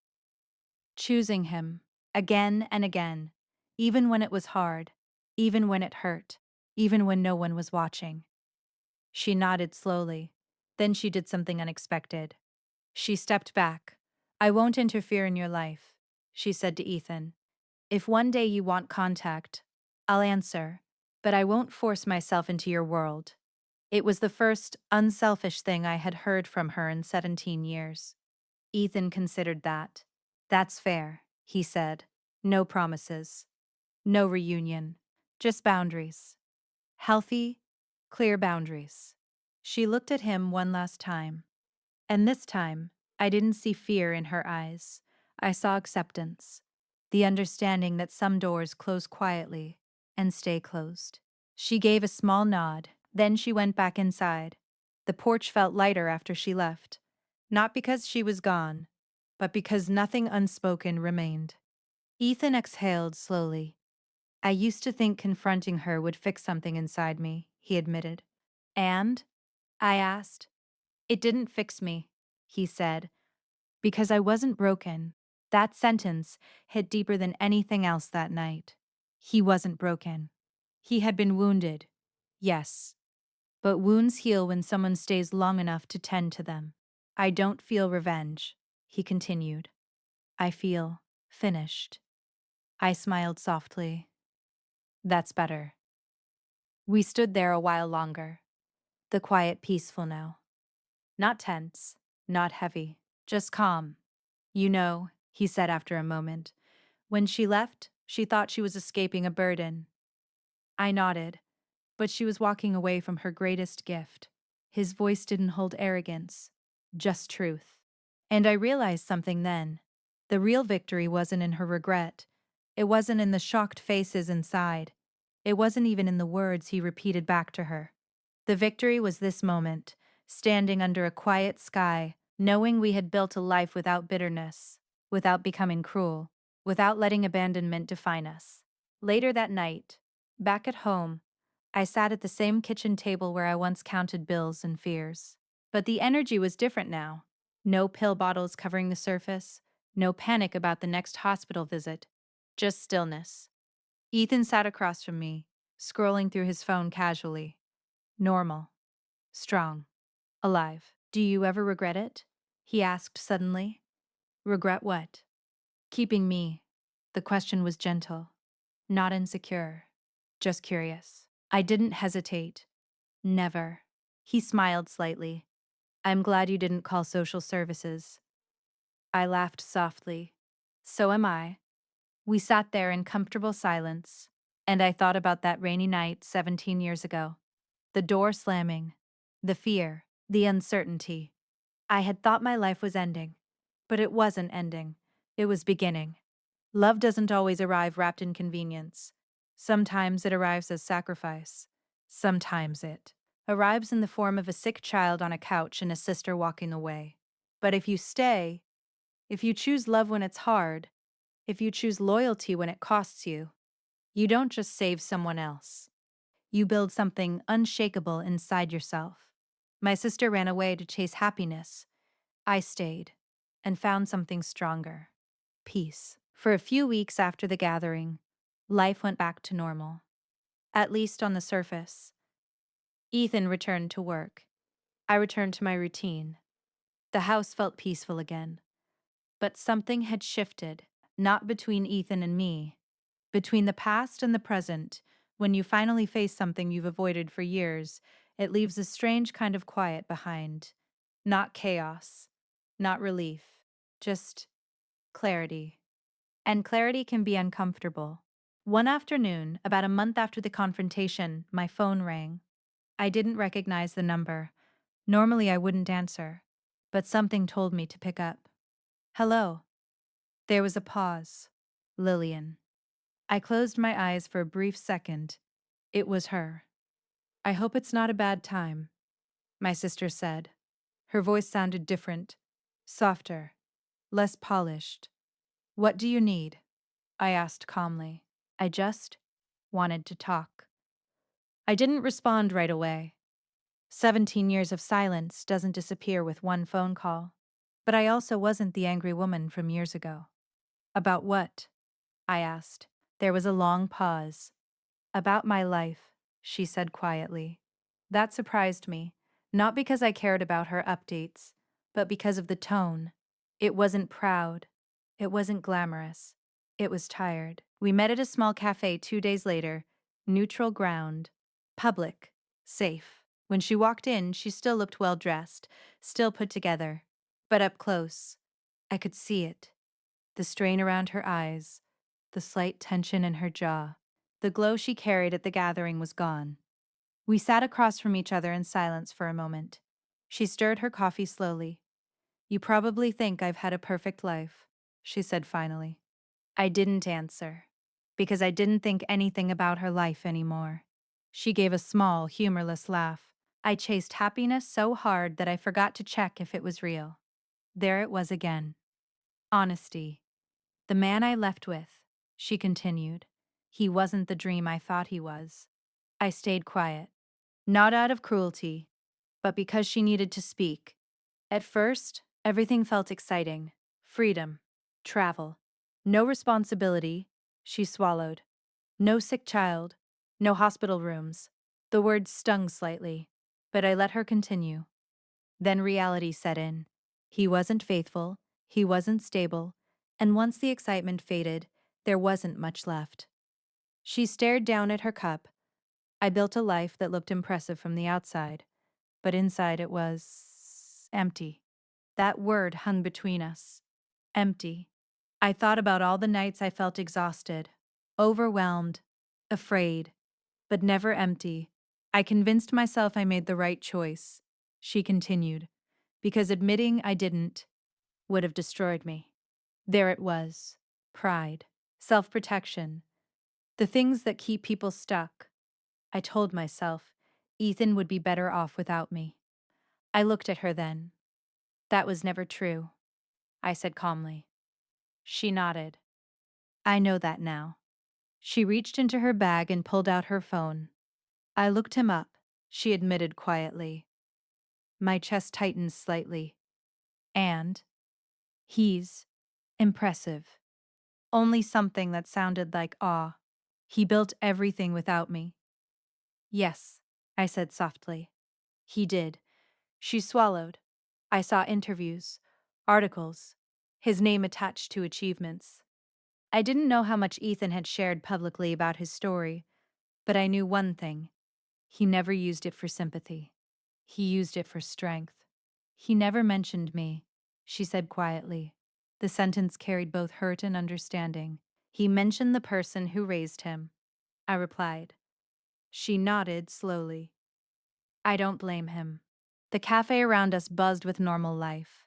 Choosing him, again and again, even when it was hard, even when it hurt, even when no one was watching. She nodded slowly. Then she did something unexpected. She stepped back. "I won't interfere in your life," she said to Ethan. "If one day you want contact, I'll answer, but I won't force myself into your world." It was the first unselfish thing I had heard from her in 17 years. Ethan considered that. "That's fair," he said. "No promises. No reunion. Just boundaries. Healthy, clear boundaries." She looked at him one last time. And this time, I didn't see fear in her eyes. I saw acceptance. The understanding that some doors close quietly and stay closed. She gave a small nod, then she went back inside. The porch felt lighter after she left. Not because she was gone, but because nothing unspoken remained. Ethan exhaled slowly. "I used to think confronting her would fix something inside me," he admitted. "And?" I asked. "It didn't fix me," he said, "because I wasn't broken." That sentence hit deeper than anything else that night. He wasn't broken. He had been wounded, yes, but wounds heal when someone stays long enough to tend to them. "I don't feel revenge," he continued. "I feel finished." I smiled softly. "That's better." We stood there a while longer, the quiet peaceful now. Not tense, not heavy, just calm. "You know," he said after a moment, "when she left, she thought she was escaping a burden." I nodded, but she was walking away from her greatest gift. His voice didn't hold arrogance, just truth. And I realized something then. The real victory wasn't in her regret. It wasn't in the shocked faces inside. It wasn't even in the words he repeated back to her. The victory was this moment, standing under a quiet sky, knowing we had built a life without bitterness, without becoming cruel, without letting abandonment define us. Later that night, back at home, I sat at the same kitchen table where I once counted bills and fears. But the energy was different now. No pill bottles covering the surface, no panic about the next hospital visit, just stillness. Ethan sat across from me, scrolling through his phone casually. Normal, strong, alive. Do you ever regret it? He asked suddenly. Regret what? Keeping me. The question was gentle, not insecure, just curious. I didn't hesitate. Never. He smiled slightly. I'm glad you didn't call social services. I laughed softly. So am I. We sat there in comfortable silence, and I thought about that rainy night 17 years ago. The door slamming, the fear, the uncertainty. I had thought my life was ending, but it wasn't ending. It was beginning. Love doesn't always arrive wrapped in convenience. Sometimes it arrives as sacrifice. Sometimes it arrives in the form of a sick child on a couch and a sister walking away. But if you stay, if you choose love when it's hard, if you choose loyalty when it costs you, you don't just save someone else. You build something unshakable inside yourself. My sister ran away to chase happiness. I stayed and found something stronger. Peace. For a few weeks after the gathering, life went back to normal, at least on the surface. Ethan returned to work. I returned to my routine. The house felt peaceful again. But something had shifted, not between Ethan and me, between the past and the present. When you finally face something you've avoided for years, it leaves a strange kind of quiet behind. Not chaos, not relief, just clarity. And clarity can be uncomfortable. One afternoon, about a month after the confrontation, my phone rang. I didn't recognize the number. Normally I wouldn't answer, but something told me to pick up. Hello. There was a pause. Lillian. I closed my eyes for a brief second. It was her. I hope it's not a bad time, my sister said. Her voice sounded different, softer, less polished. What do you need? I asked calmly. I just wanted to talk. I didn't respond right away. 17 years of silence doesn't disappear with one phone call. But I also wasn't the angry woman from years ago. About what? I asked. There was a long pause. About my life, she said quietly. That surprised me, not because I cared about her updates, but because of the tone. It wasn't proud. It wasn't glamorous. It was tired. We met at a small cafe 2 days later, neutral ground, public, safe. When she walked in, she still looked well dressed, still put together. But up close, I could see it. The strain around her eyes, the slight tension in her jaw. The glow she carried at the gathering was gone. We sat across from each other in silence for a moment. She stirred her coffee slowly. You probably think I've had a perfect life, she said finally. I didn't answer, because I didn't think anything about her life anymore. She gave a small, humorless laugh. I chased happiness so hard that I forgot to check if it was real. There it was again. Honesty. The man I left with, she continued. He wasn't the dream I thought he was. I stayed quiet. Not out of cruelty, but because she needed to speak. At first, everything felt exciting. Freedom. Travel. No responsibility. She swallowed. No sick child. No hospital rooms. The words stung slightly, but I let her continue. Then reality set in. He wasn't faithful. He wasn't stable. And once the excitement faded, there wasn't much left. She stared down at her cup. I built a life that looked impressive from the outside, but inside it was empty. That word hung between us. Empty. I thought about all the nights I felt exhausted, overwhelmed, afraid, but never empty. I convinced myself I made the right choice, she continued, because admitting I didn't would have destroyed me. There it was. Pride. Self-protection. The things that keep people stuck. I told myself, Ethan would be better off without me. I looked at her then. That was never true, I said calmly. She nodded. I know that now. She reached into her bag and pulled out her phone. I looked him up, she admitted quietly. My chest tightened slightly. And he's impressive. Only something that sounded like awe. He built everything without me. Yes, I said softly. He did. She swallowed. I saw interviews, articles, his name attached to achievements. I didn't know how much Ethan had shared publicly about his story, but I knew one thing. He never used it for sympathy. He used it for strength. He never mentioned me, she said quietly. The sentence carried both hurt and understanding. He mentioned the person who raised him, I replied. She nodded slowly. I don't blame him. The cafe around us buzzed with normal life.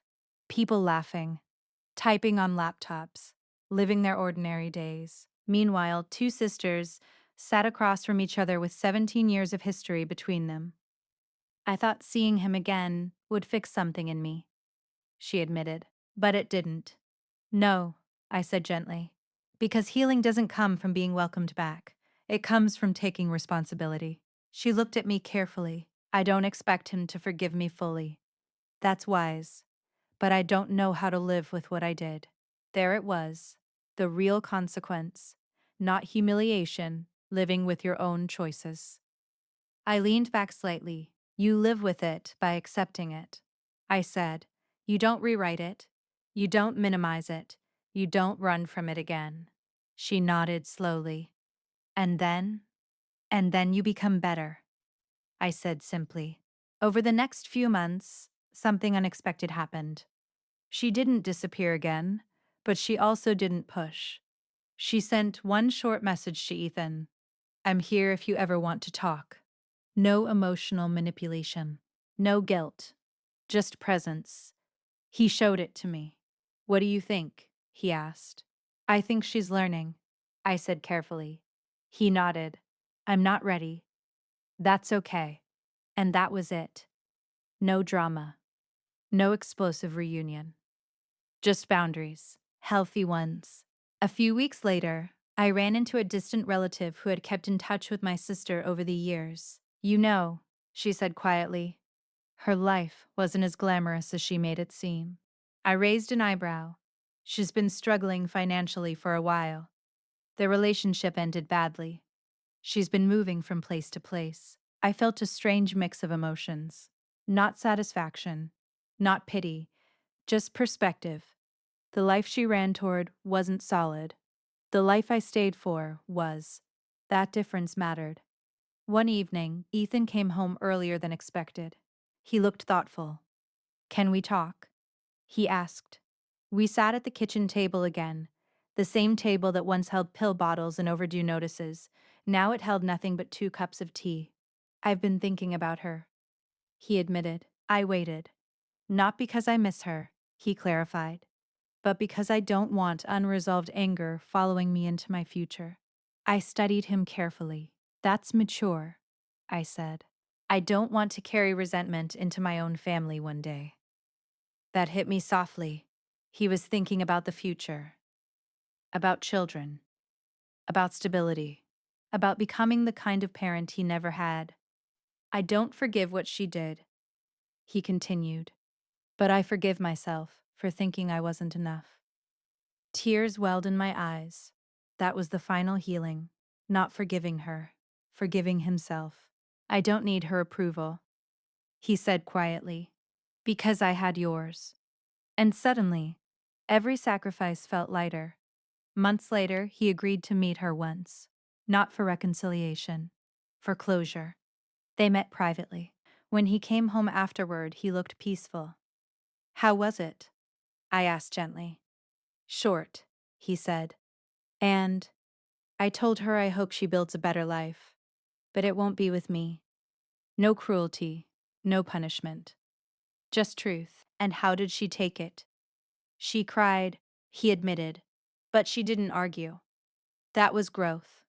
People laughing, typing on laptops, living their ordinary days. Meanwhile, two sisters sat across from each other with 17 years of history between them. I thought seeing him again would fix something in me, she admitted, but it didn't. No, I said gently, because healing doesn't come from being welcomed back. It comes from taking responsibility. She looked at me carefully. I don't expect him to forgive me fully. That's wise. But I don't know how to live with what I did. There it was, the real consequence, not humiliation, living with your own choices. I leaned back slightly. You live with it by accepting it. I said, you don't rewrite it. You don't minimize it. You don't run from it again. She nodded slowly. And then? And then you become better, I said simply. Over the next few months, something unexpected happened. She didn't disappear again, but she also didn't push. She sent one short message to Ethan. I'm here if you ever want to talk. No emotional manipulation. No guilt. Just presence. He showed it to me. What do you think? He asked. I think she's learning, I said carefully. He nodded. I'm not ready. That's okay. And that was it. No drama. No explosive reunion. Just boundaries. Healthy ones. A few weeks later, I ran into a distant relative who had kept in touch with my sister over the years. You know, she said quietly, her life wasn't as glamorous as she made it seem. I raised an eyebrow. She's been struggling financially for a while. Their relationship ended badly. She's been moving from place to place. I felt a strange mix of emotions. Not satisfaction, not pity, just perspective. The life she ran toward wasn't solid. The life I stayed for was. That difference mattered. One evening, Ethan came home earlier than expected. He looked thoughtful. Can we talk? He asked. We sat at the kitchen table again, the same table that once held pill bottles and overdue notices. Now it held nothing but 2 cups of tea. I've been thinking about her, he admitted. I waited. Not because I miss her, he clarified, but because I don't want unresolved anger following me into my future. I studied him carefully. That's mature, I said. I don't want to carry resentment into my own family one day. That hit me softly. He was thinking about the future, about children, about stability, about becoming the kind of parent he never had. I don't forgive what she did, he continued, but I forgive myself for thinking I wasn't enough. Tears welled in my eyes. That was the final healing, not forgiving her, forgiving himself. I don't need her approval, he said quietly, because I had yours. And suddenly, every sacrifice felt lighter. Months later, he agreed to meet her once, not for reconciliation, for closure. They met privately. When he came home afterward, he looked peaceful. How was it? I asked gently. Short, he said. And I told her I hope she builds a better life, but it won't be with me. No cruelty, no punishment. Just truth. And how did she take it? She cried, he admitted, but she didn't argue. That was growth.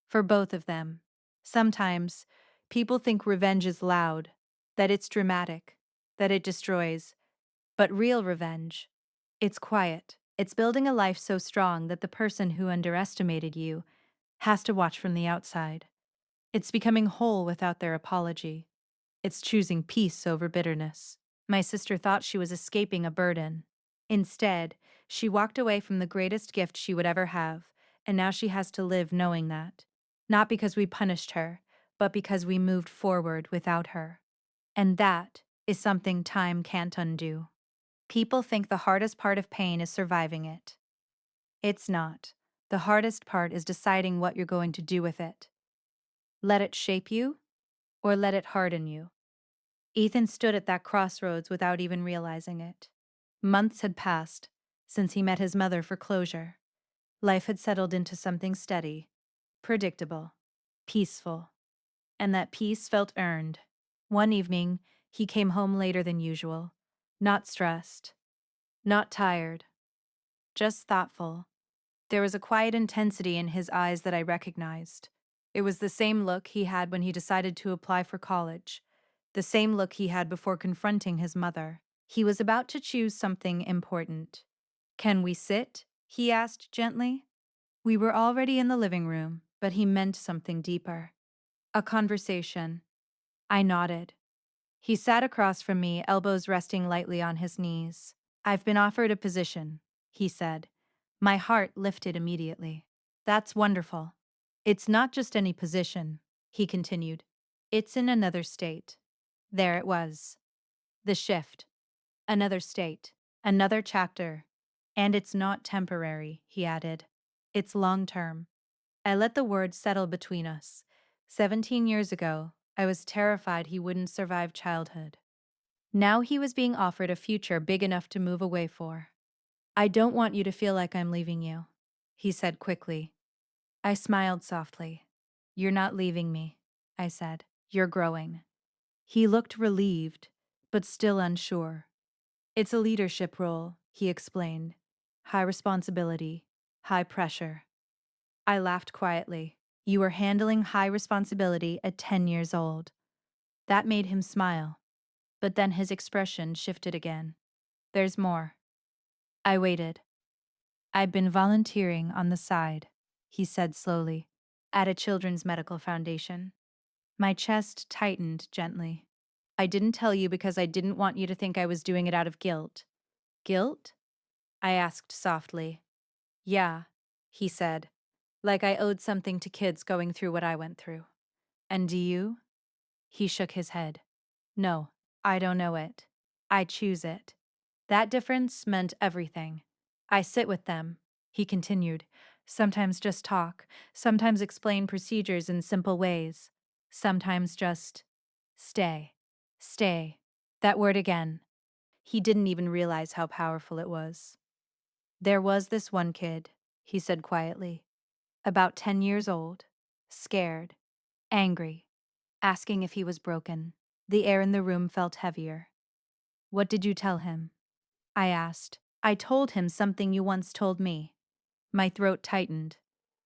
For both of them. Sometimes, people think revenge is loud, that it's dramatic, that it destroys. But real revenge, it's quiet. It's building a life so strong that the person who underestimated you has to watch from the outside. It's becoming whole without their apology. It's choosing peace over bitterness. My sister thought she was escaping a burden. Instead, she walked away from the greatest gift she would ever have, and now she has to live knowing that. Not because we punished her, but because we moved forward without her. And that is something time can't undo. People think the hardest part of pain is surviving it. It's not. The hardest part is deciding what you're going to do with it. Let it shape you, or let it harden you. Ethan stood at that crossroads without even realizing it. Months had passed since he met his mother for closure. Life had settled into something steady, predictable, peaceful, and that peace felt earned. One evening, he came home later than usual, not stressed, not tired, just thoughtful. There was a quiet intensity in his eyes that I recognized. It was the same look he had when he decided to apply for college, the same look he had before confronting his mother. He was about to choose something important. "Can we sit?" he asked gently. We were already in the living room, but he meant something deeper. A conversation. I nodded. He sat across from me, elbows resting lightly on his knees. "I've been offered a position," he said. My heart lifted immediately. "That's wonderful. It's not just any position," he continued. "It's in another state." There it was. The shift. Another state. Another chapter. "And it's not temporary," he added. "It's long term." I let the words settle between us. 17 years ago, I was terrified he wouldn't survive childhood. Now he was being offered a future big enough to move away for. "I don't want you to feel like I'm leaving you," he said quickly. I smiled softly. "You're not leaving me," I said. "You're growing." He looked relieved, but still unsure. "It's a leadership role," he explained. "High responsibility, high pressure." I laughed quietly. "You were handling high responsibility at 10 years old." That made him smile, but then his expression shifted again. "There's more." I waited. "I've been volunteering on the side," he said slowly, "at a children's medical foundation." My chest tightened gently. "I didn't tell you because I didn't want you to think I was doing it out of guilt." "Guilt?" I asked softly. "Yeah," he said, "like I owed something to kids going through what I went through." "And do you?" He shook his head. "No, I don't know it. I choose it." That difference meant everything. "I sit with them," he continued. "Sometimes just talk, sometimes explain procedures in simple ways, sometimes just stay, stay." That word again. He didn't even realize how powerful it was. "There was this one kid," he said quietly, "about 10 years old, scared, angry, asking if he was broken." The air in the room felt heavier. "What did you tell him?" I asked. "I told him something you once told me." My throat tightened.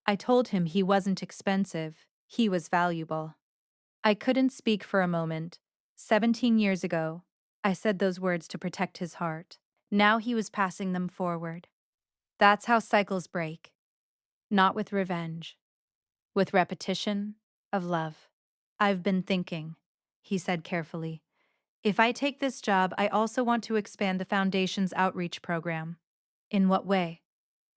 "I told him he wasn't expensive, he was valuable." I couldn't speak for a moment. 17 years ago, I said those words to protect his heart. Now he was passing them forward. That's how cycles break. Not with revenge, with repetition of love. "I've been thinking," he said carefully. "If I take this job, I also want to expand the Foundation's outreach program." "In what way?"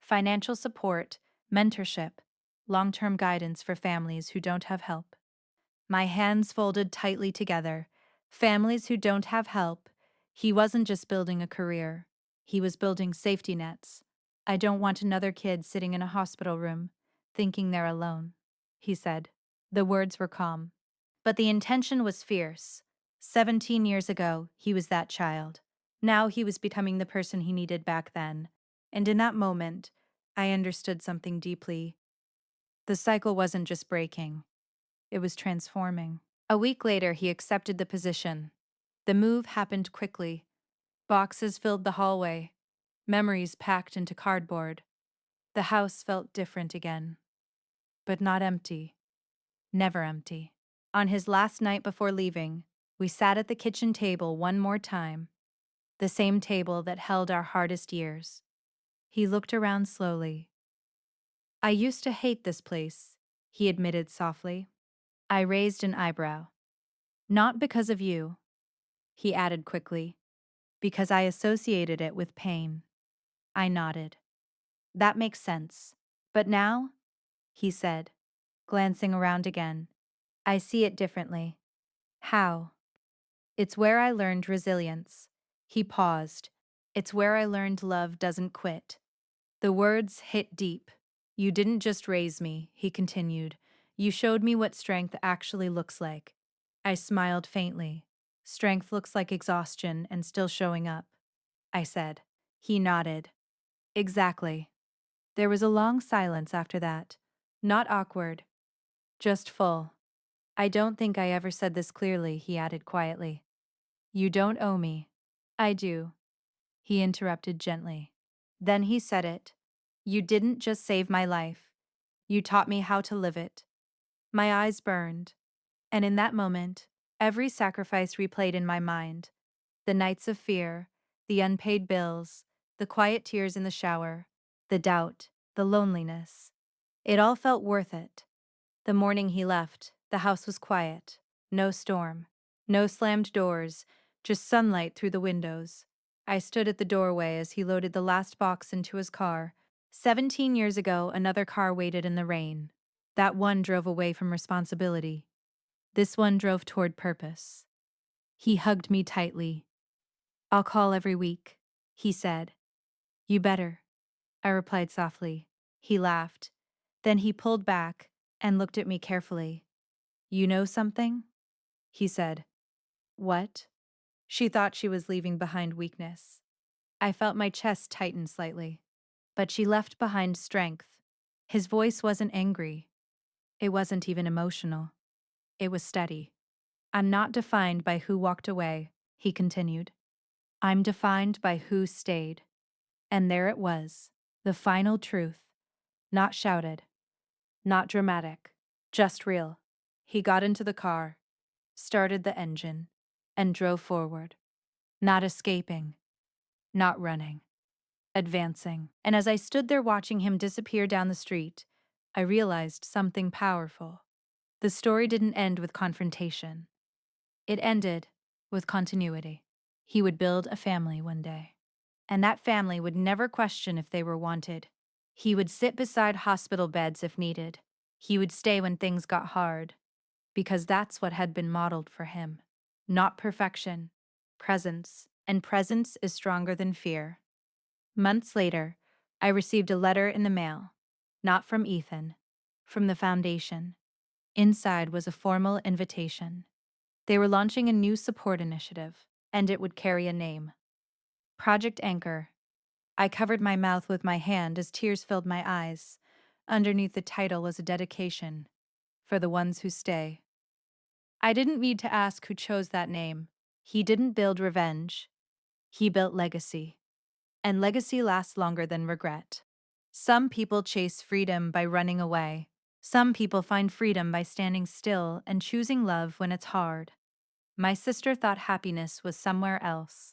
"Financial support, mentorship, long-term guidance for families who don't have help." My hands folded tightly together. Families who don't have help. He wasn't just building a career. He was building safety nets. "I don't want another kid sitting in a hospital room, thinking they're alone," he said. The words were calm, but the intention was fierce. 17 years ago, he was that child. Now he was becoming the person he needed back then. And in that moment, I understood something deeply. The cycle wasn't just breaking, it was transforming. A week later, he accepted the position. The move happened quickly. Boxes filled the hallway, memories packed into cardboard. The house felt different again, but not empty, never empty. On his last night before leaving, we sat at the kitchen table one more time. the same table that held our hardest years. He looked around slowly. I used to hate this place, he admitted softly. I raised an eyebrow. Not because of you, he added quickly, because I associated it with pain. I nodded. That makes sense. But now, he said, glancing around again, I see it differently. How? It's where I learned resilience. He paused. It's where I learned love doesn't quit. The words hit deep. You didn't just raise me, he continued. You showed me what strength actually looks like. I smiled faintly. Strength looks like exhaustion and still showing up, I said. He nodded. Exactly. There was a long silence after that. Not awkward, just full. I don't think I ever said this clearly, he added quietly. You don't owe me. I do, he interrupted gently. Then he said it. You didn't just save my life. You taught me how to live it. My eyes burned, and in that moment, every sacrifice replayed in my mind. The nights of fear, the unpaid bills, the quiet tears in the shower, the doubt, the loneliness. It all felt worth it. The morning he left, the house was quiet. No storm. No slammed doors, just sunlight through the windows. I stood at the doorway as he loaded the last box into his car. 17 years ago, another car waited in the rain. That one drove away from responsibility. This one drove toward purpose. He hugged me tightly. I'll call every week, he said. You better, I replied softly. He laughed. Then he pulled back and looked at me carefully. You know something? He said. What? She thought she was leaving behind weakness. I felt my chest tighten slightly. But she left behind strength. His voice wasn't angry. It wasn't even emotional. It was steady. I'm not defined by who walked away, he continued. I'm defined by who stayed. And there it was, the final truth. Not shouted, not dramatic, just real. He got into the car, started the engine, and drove forward. Not escaping, not running, advancing. And as I stood there watching him disappear down the street, I realized something powerful. The story didn't end with confrontation. It ended with continuity. He would build a family one day, and that family would never question if they were wanted. He would sit beside hospital beds if needed. He would stay when things got hard, because that's what had been modeled for him. Not perfection, presence, and presence is stronger than fear. Months later, I received a letter in the mail, not from Ethan, from the foundation. Inside was a formal invitation. They were launching a new support initiative, and it would carry a name. Project Anchor. I covered my mouth with my hand as tears filled my eyes. Underneath the title was a dedication, for the ones who stay. I didn't need to ask who chose that name. He didn't build revenge. He built legacy. And legacy lasts longer than regret. Some people chase freedom by running away. Some people find freedom by standing still and choosing love when it's hard. My sister thought happiness was somewhere else.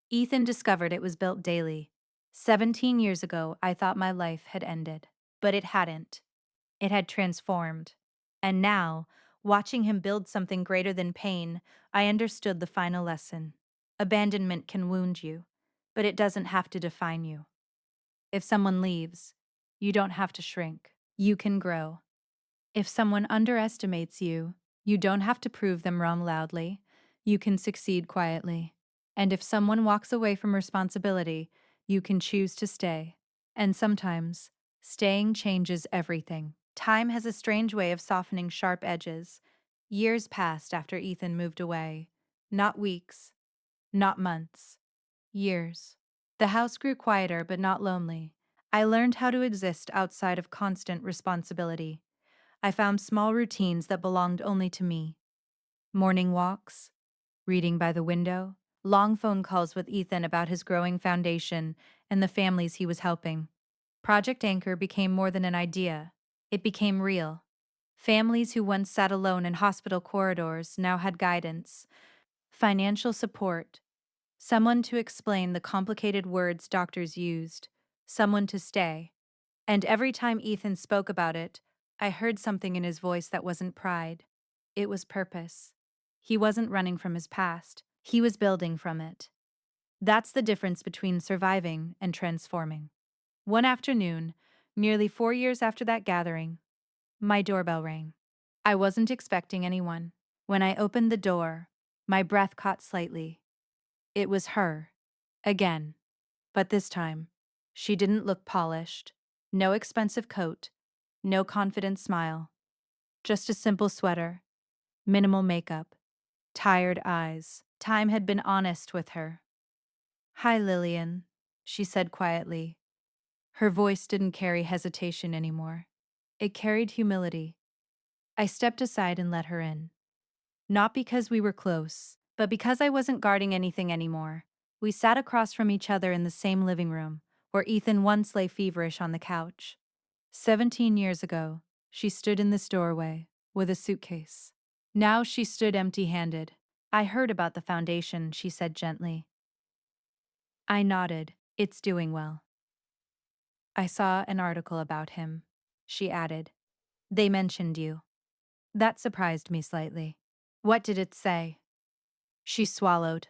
Ethan discovered it was built daily. 17 years ago, I thought my life had ended. But it hadn't. It had transformed. And now, watching him build something greater than pain, I understood the final lesson. Abandonment can wound you, but it doesn't have to define you. If someone leaves, you don't have to shrink. You can grow. If someone underestimates you, you don't have to prove them wrong loudly. You can succeed quietly. And if someone walks away from responsibility, you can choose to stay. And sometimes, staying changes everything. Time has a strange way of softening sharp edges. Years passed after Ethan moved away. Not weeks, not months, years. The house grew quieter but not lonely. I learned how to exist outside of constant responsibility. I found small routines that belonged only to me. Morning walks, reading by the window, long phone calls with Ethan about his growing foundation and the families he was helping. Project Anchor became more than an idea. It became real. Families who once sat alone in hospital corridors now had guidance, financial support, someone to explain the complicated words doctors used, someone to stay. And every time Ethan spoke about it, I heard something in his voice that wasn't pride. It was purpose. He wasn't running from his past, he was building from it. That's the difference between surviving and transforming. One afternoon, nearly 4 years after that gathering, my doorbell rang. I wasn't expecting anyone. When I opened the door, my breath caught slightly. It was her. Again. But this time, she didn't look polished. No expensive coat. No confident smile. Just a simple sweater. Minimal makeup. Tired eyes. Time had been honest with her. "Hi, Lillian," she said quietly. Her voice didn't carry hesitation anymore. It carried humility. I stepped aside and let her in. Not because we were close, but because I wasn't guarding anything anymore. We sat across from each other in the same living room, where Ethan once lay feverish on the couch. 17 years ago, she stood in this doorway, with a suitcase. Now she stood empty-handed. "I heard about the foundation," she said gently. I nodded. "It's doing well." "I saw an article about him," she added. "They mentioned you." That surprised me slightly. "What did it say?" She swallowed.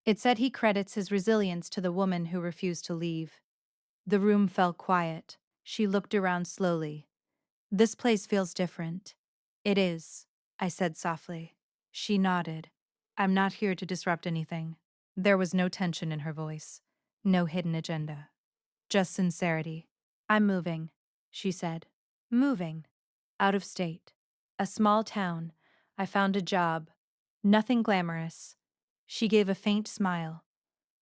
"It said he credits his resilience to the woman who refused to leave." The room fell quiet. She looked around slowly. "This place feels different." "It is," I said softly. She nodded. "I'm not here to disrupt anything." There was no tension in her voice, no hidden agenda. Just sincerity. "I'm moving," she said. "Moving. Out of state. A small town. I found a job. Nothing glamorous." She gave a faint smile.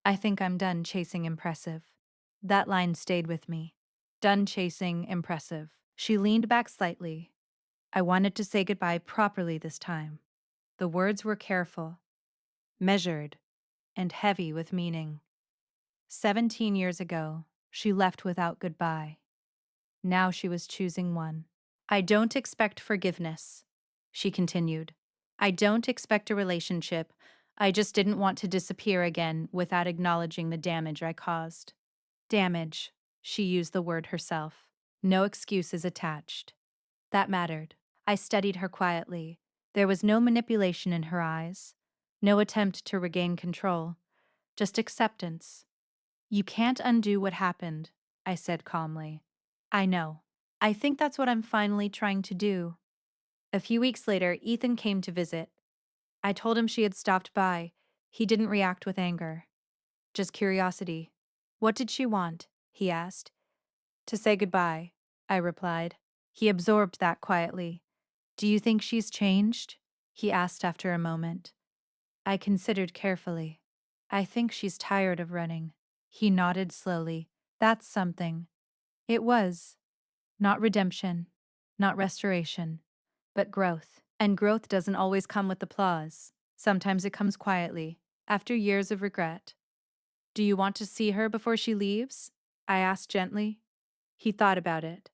"I think I'm done chasing impressive." That line stayed with me. Done chasing impressive. She leaned back slightly. I wanted to say goodbye properly this time. The words were careful, measured, and heavy with meaning. 17 years ago, she left without goodbye. Now she was choosing one. "I don't expect forgiveness," she continued. "I don't expect a relationship. I just didn't want to disappear again without acknowledging the damage I caused." Damage. She used the word herself. No excuses attached. That mattered. I studied her quietly. There was no manipulation in her eyes, no attempt to regain control, just acceptance. "You can't undo what happened," I said calmly. "I know. I think that's what I'm finally trying to do." A few weeks later, Ethan came to visit. I told him she had stopped by. He didn't react with anger, just curiosity. "What did she want?" he asked. "To say goodbye," I replied. He absorbed that quietly. "Do you think she's changed?" he asked after a moment. I considered carefully. "I think she's tired of running." He nodded slowly. "That's something." It was. Not redemption, not restoration, but growth. And growth doesn't always come with applause. Sometimes it comes quietly, after years of regret. "Do you want to see her before she leaves?" I asked gently. He thought about it.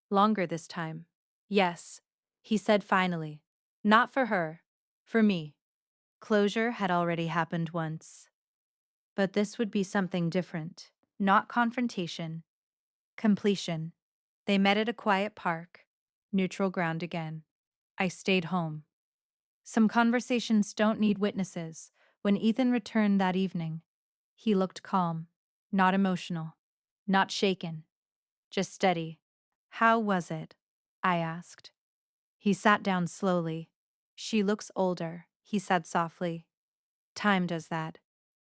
Longer this time. "Yes," he said finally. "Not for her. For me." Closure had already happened once. But this would be something different. Not confrontation. Completion. They met at a quiet park. Neutral ground again. I stayed home. Some conversations don't need witnesses. When Ethan returned that evening, he looked calm. Not emotional. Not shaken. Just steady. "How was it?" I asked. He sat down slowly. "She looks older," he said softly. "Time does that."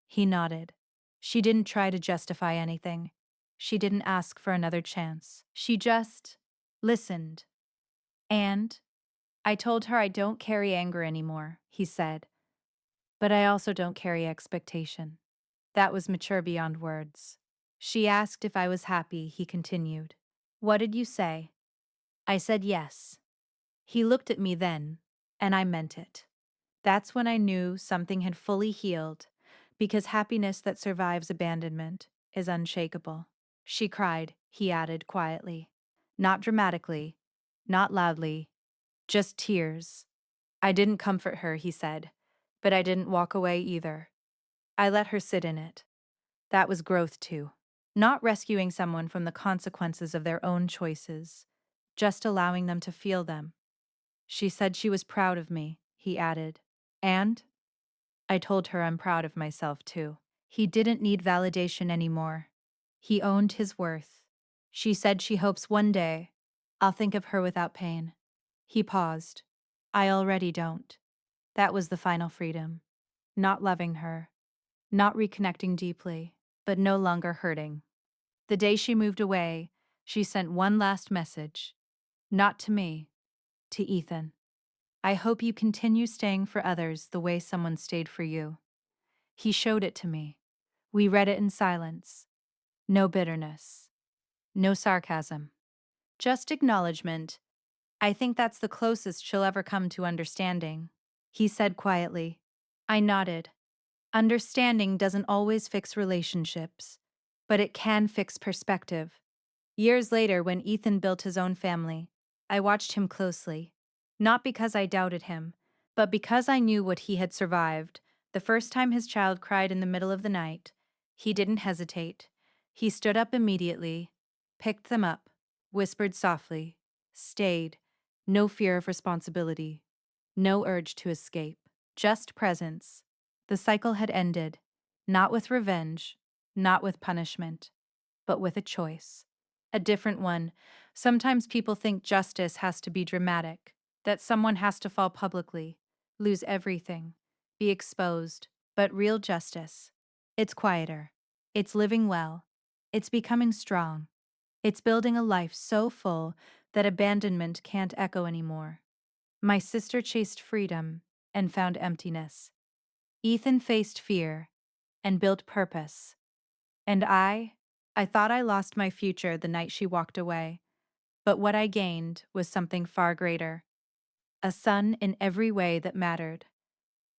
He nodded. She didn't try to justify anything. She didn't ask for another chance. She just listened. "And I told her I don't carry anger anymore," he said. "But I also don't carry expectation." That was mature beyond words. She asked if I was happy, he continued. "What did you say?" I said yes. He looked at me then, and I meant it. That's when I knew something had fully healed, because happiness that survives abandonment is unshakable. "She cried," he added quietly. Not dramatically, not loudly, just tears. "I didn't comfort her," he said, "but I didn't walk away either." I let her sit in it. That was growth too. Not rescuing someone from the consequences of their own choices, just allowing them to feel them. She said she was proud of me, he added. And I told her I'm proud of myself too. He didn't need validation anymore. He owned his worth. She said she hopes one day I'll think of her without pain. He paused. I already don't. That was the final freedom. Not loving her, not reconnecting deeply, but no longer hurting. The day she moved away, she sent one last message. Not to me, to Ethan. I hope you continue staying for others the way someone stayed for you. He showed it to me. We read it in silence. No bitterness. No sarcasm. Just acknowledgement. I think that's the closest she'll ever come to understanding. He said quietly. I nodded. Understanding doesn't always fix relationships, but it can fix perspective. Years later, when Ethan built his own family, I watched him closely. Not because I doubted him, but because I knew what he had survived. The first time his child cried in the middle of the night, he didn't hesitate. He stood up immediately, picked them up, whispered softly, stayed. No fear of responsibility, no urge to escape, just presence. The cycle had ended, not with revenge, not with punishment, but with a choice. A different one. Sometimes people think justice has to be dramatic, that someone has to fall publicly, lose everything, be exposed. But real justice, it's quieter. It's living well. It's becoming strong. It's building a life so full that abandonment can't echo anymore. My sister chased freedom and found emptiness. Ethan faced fear and built purpose. And I thought I lost my future the night she walked away. But what I gained was something far greater. A son in every way that mattered.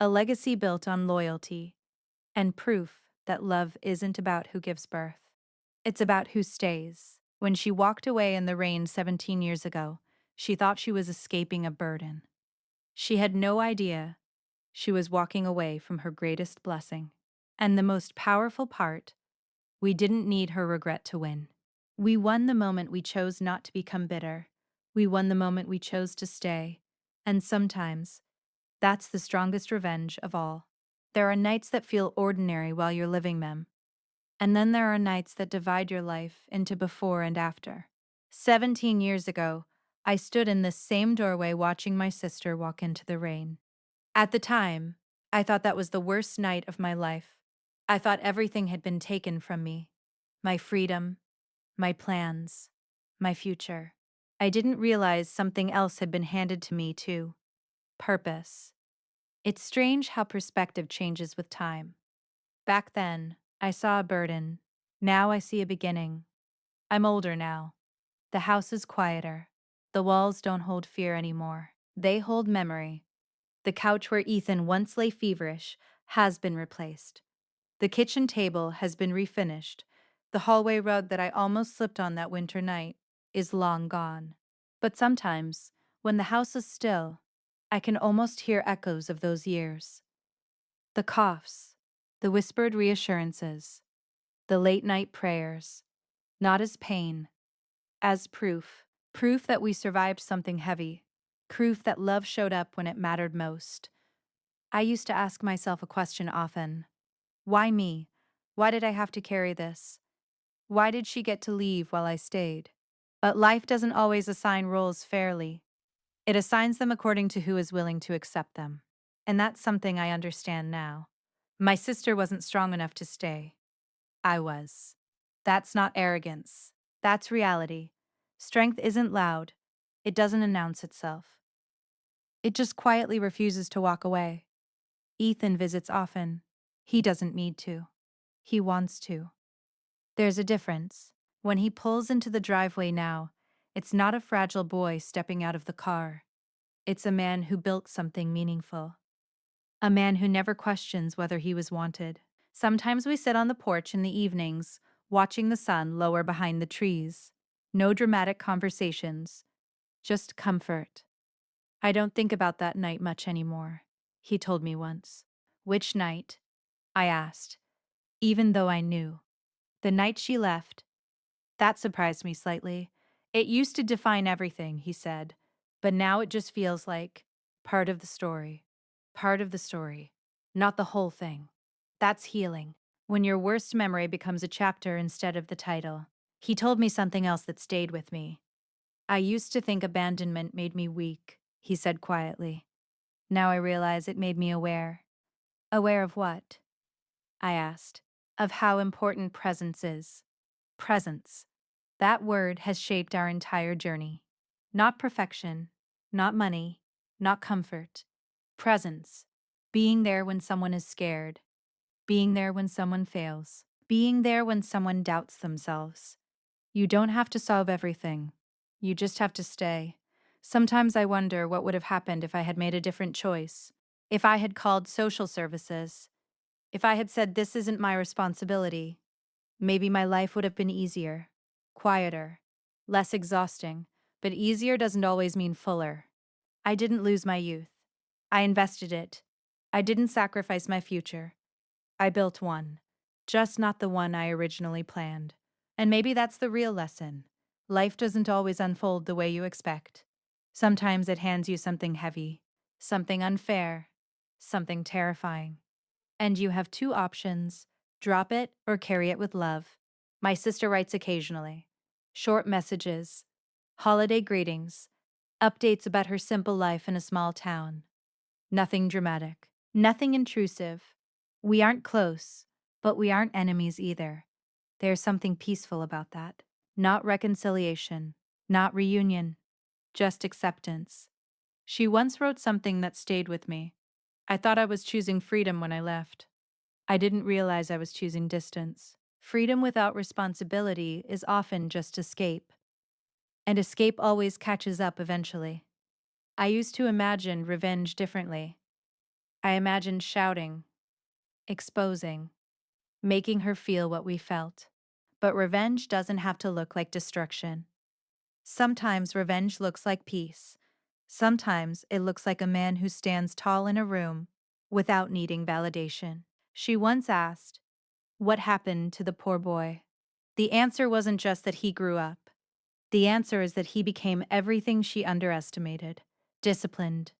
A legacy built on loyalty. And proof that love isn't about who gives birth. It's about who stays. When she walked away in the rain 17 years ago, she thought she was escaping a burden. She had no idea she was walking away from her greatest blessing. And the most powerful part, we didn't need her regret to win. We won the moment we chose not to become bitter. We won the moment we chose to stay. And sometimes, that's the strongest revenge of all. There are nights that feel ordinary while you're living them. And then there are nights that divide your life into before and after. 17 years ago, I stood in this same doorway watching my sister walk into the rain. At the time, I thought that was the worst night of my life. I thought everything had been taken from me. My freedom, my plans, my future. I didn't realize something else had been handed to me too. Purpose. It's strange how perspective changes with time. Back then, I saw a burden. Now I see a beginning. I'm older now. The house is quieter. The walls don't hold fear anymore. They hold memory. The couch where Ethan once lay feverish has been replaced. The kitchen table has been refinished. The hallway rug that I almost slipped on that winter night is long gone. But sometimes, when the house is still, I can almost hear echoes of those years. The coughs, the whispered reassurances, the late night prayers, not as pain, as proof. Proof that we survived something heavy. Proof that love showed up when it mattered most. I used to ask myself a question often. Why me? Why did I have to carry this? Why did she get to leave while I stayed? But life doesn't always assign roles fairly. It assigns them according to who is willing to accept them. And that's something I understand now. My sister wasn't strong enough to stay. I was. That's not arrogance. That's reality. Strength isn't loud. It doesn't announce itself. It just quietly refuses to walk away. Ethan visits often. He doesn't need to. He wants to. There's a difference. When he pulls into the driveway now, it's not a fragile boy stepping out of the car. It's a man who built something meaningful. A man who never questions whether he was wanted. Sometimes we sit on the porch in the evenings, watching the sun lower behind the trees. No dramatic conversations, just comfort. I don't think about that night much anymore, he told me once. Which night? I asked, even though I knew. The night she left, that surprised me slightly. It used to define everything, he said, but now it just feels like part of the story. Part of the story, not the whole thing. That's healing. When your worst memory becomes a chapter instead of the title. He told me something else that stayed with me. I used to think abandonment made me weak, he said quietly. Now I realize it made me aware. Aware of what? I asked. Of how important presence is. Presence. That word has shaped our entire journey. Not perfection, not money, not comfort. Presence. Being there when someone is scared. Being there when someone fails. Being there when someone doubts themselves. You don't have to solve everything. You just have to stay. Sometimes I wonder what would have happened if I had made a different choice. If I had called social services. If I had said this isn't my responsibility. Maybe my life would have been easier, quieter, less exhausting, but easier doesn't always mean fuller. I didn't lose my youth. I invested it. I didn't sacrifice my future. I built one, just not the one I originally planned. And maybe that's the real lesson. Life doesn't always unfold the way you expect. Sometimes it hands you something heavy, something unfair, something terrifying. And you have two options: drop it or carry it with love. My sister writes occasionally. Short messages, holiday greetings, updates about her simple life in a small town. Nothing dramatic, nothing intrusive. We aren't close, but we aren't enemies either. There's something peaceful about that. Not reconciliation, not reunion, just acceptance. She once wrote something that stayed with me. I thought I was choosing freedom when I left. I didn't realize I was choosing distance. Freedom without responsibility is often just escape, and escape always catches up eventually. I used to imagine revenge differently. I imagined shouting, exposing, making her feel what we felt. But revenge doesn't have to look like destruction. Sometimes revenge looks like peace. Sometimes it looks like a man who stands tall in a room without needing validation. She once asked, "What happened to the poor boy?" The answer wasn't just that he grew up. The answer is that he became everything she underestimated: disciplined,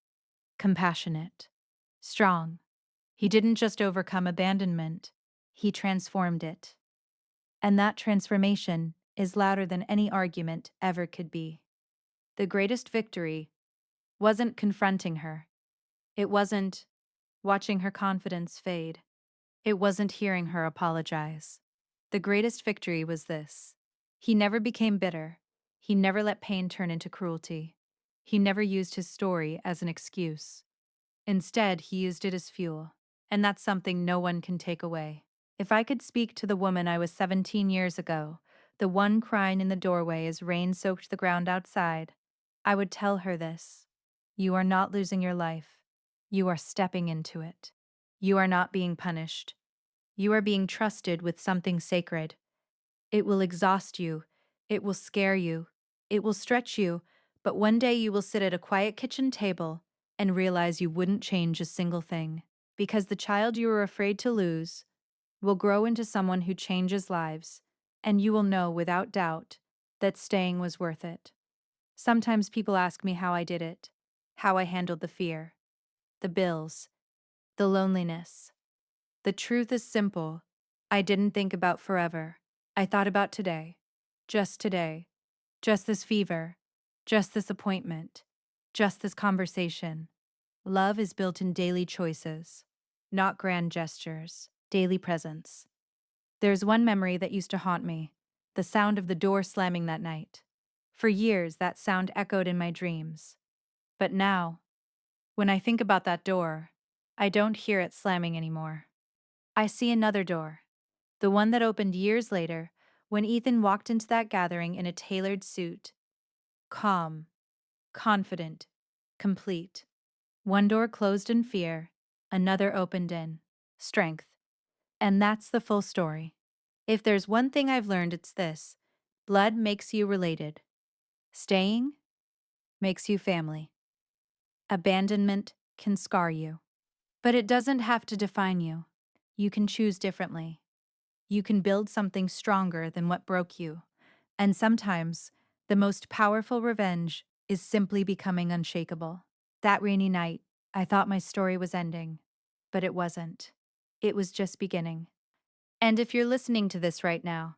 compassionate, strong. He didn't just overcome abandonment, he transformed it. And that transformation is louder than any argument ever could be. The greatest victory wasn't confronting her. It wasn't watching her confidence fade. It wasn't hearing her apologize. The greatest victory was this: he never became bitter. He never let pain turn into cruelty. He never used his story as an excuse. Instead, he used it as fuel. And that's something no one can take away. If I could speak to the woman I was 17 years ago, the one crying in the doorway as rain soaked the ground outside, I would tell her this: you are not losing your life. You are stepping into it. You are not being punished. You are being trusted with something sacred. It will exhaust you. It will scare you. It will stretch you. But one day you will sit at a quiet kitchen table and realize you wouldn't change a single thing. Because the child you were afraid to lose will grow into someone who changes lives, and you will know without doubt that staying was worth it. Sometimes people ask me how I did it, how I handled the fear, the bills, the loneliness. The truth is simple. I didn't think about forever. I thought about today. Just today. Just this fever. Just this appointment. Just this conversation. Love is built in daily choices, not grand gestures, daily presence. There's one memory that used to haunt me: the sound of the door slamming that night. For years, that sound echoed in my dreams. But now, when I think about that door, I don't hear it slamming anymore. I see another door, the one that opened years later when Ethan walked into that gathering in a tailored suit, calm, confident, complete. One door closed in fear, another opened in strength. And that's the full story. If there's one thing I've learned, it's this: blood makes you related, staying makes you family, abandonment can scar you. But it doesn't have to define you. You can choose differently. You can build something stronger than what broke you. And sometimes, the most powerful revenge is simply becoming unshakable. That rainy night, I thought my story was ending, but it wasn't. It was just beginning. And if you're listening to this right now,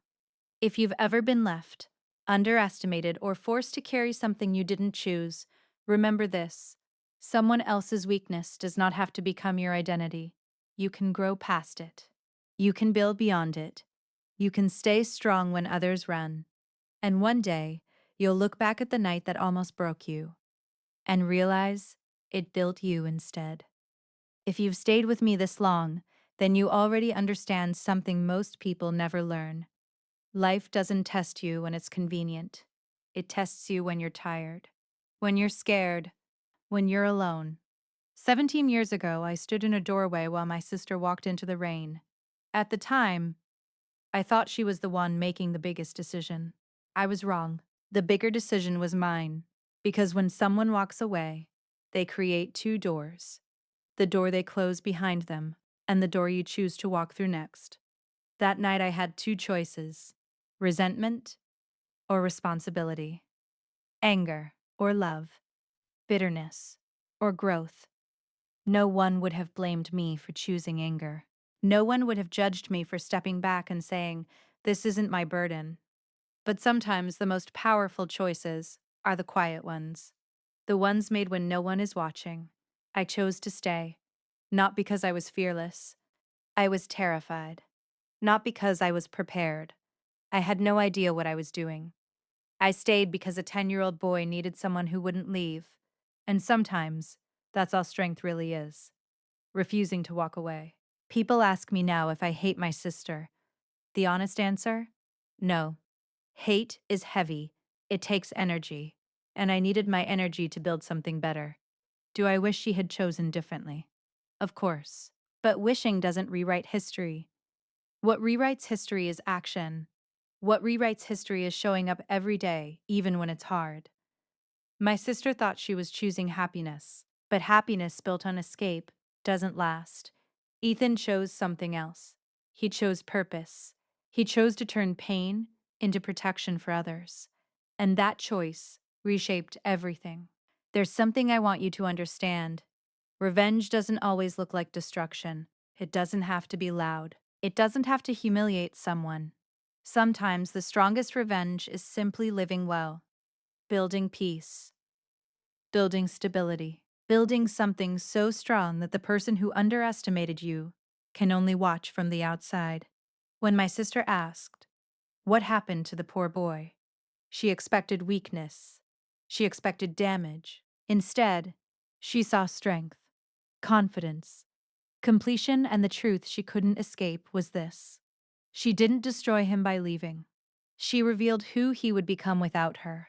if you've ever been left, underestimated, or forced to carry something you didn't choose, remember this. Someone else's weakness does not have to become your identity. You can grow past it. You can build beyond it. You can stay strong when others run. And one day, you'll look back at the night that almost broke you and realize it built you instead. If you've stayed with me this long, then you already understand something most people never learn. Life doesn't test you when it's convenient. It tests you when you're tired, when you're scared, when you're alone. 17 years ago, I stood in a doorway while my sister walked into the rain. At the time, I thought she was the one making the biggest decision. I was wrong. The bigger decision was mine. Because when someone walks away, they create two doors: the door they close behind them, and the door you choose to walk through next. That night, I had two choices: resentment or responsibility, anger or love, bitterness or growth. No one would have blamed me for choosing anger. No one would have judged me for stepping back and saying, "This isn't my burden." But sometimes the most powerful choices are the quiet ones, the ones made when no one is watching. I chose to stay, not because I was fearless. I was terrified. Not because I was prepared. I had no idea what I was doing. I stayed because a 10-year-old boy needed someone who wouldn't leave. And sometimes, that's all strength really is: refusing to walk away. People ask me now if I hate my sister. The honest answer? No. Hate is heavy. It takes energy. And I needed my energy to build something better. Do I wish she had chosen differently? Of course. But wishing doesn't rewrite history. What rewrites history is action. What rewrites history is showing up every day, even when it's hard. My sister thought she was choosing happiness, but happiness built on escape doesn't last. Ethan chose something else. He chose purpose. He chose to turn pain into protection for others. And that choice reshaped everything. There's something I want you to understand. Revenge doesn't always look like destruction. It doesn't have to be loud. It doesn't have to humiliate someone. Sometimes the strongest revenge is simply living well, building peace, building stability, building something so strong that the person who underestimated you can only watch from the outside. When my sister asked, "What happened to the poor boy?" she expected weakness. She expected damage. Instead, she saw strength, confidence, completion, and the truth she couldn't escape was this: she didn't destroy him by leaving. She revealed who he would become without her.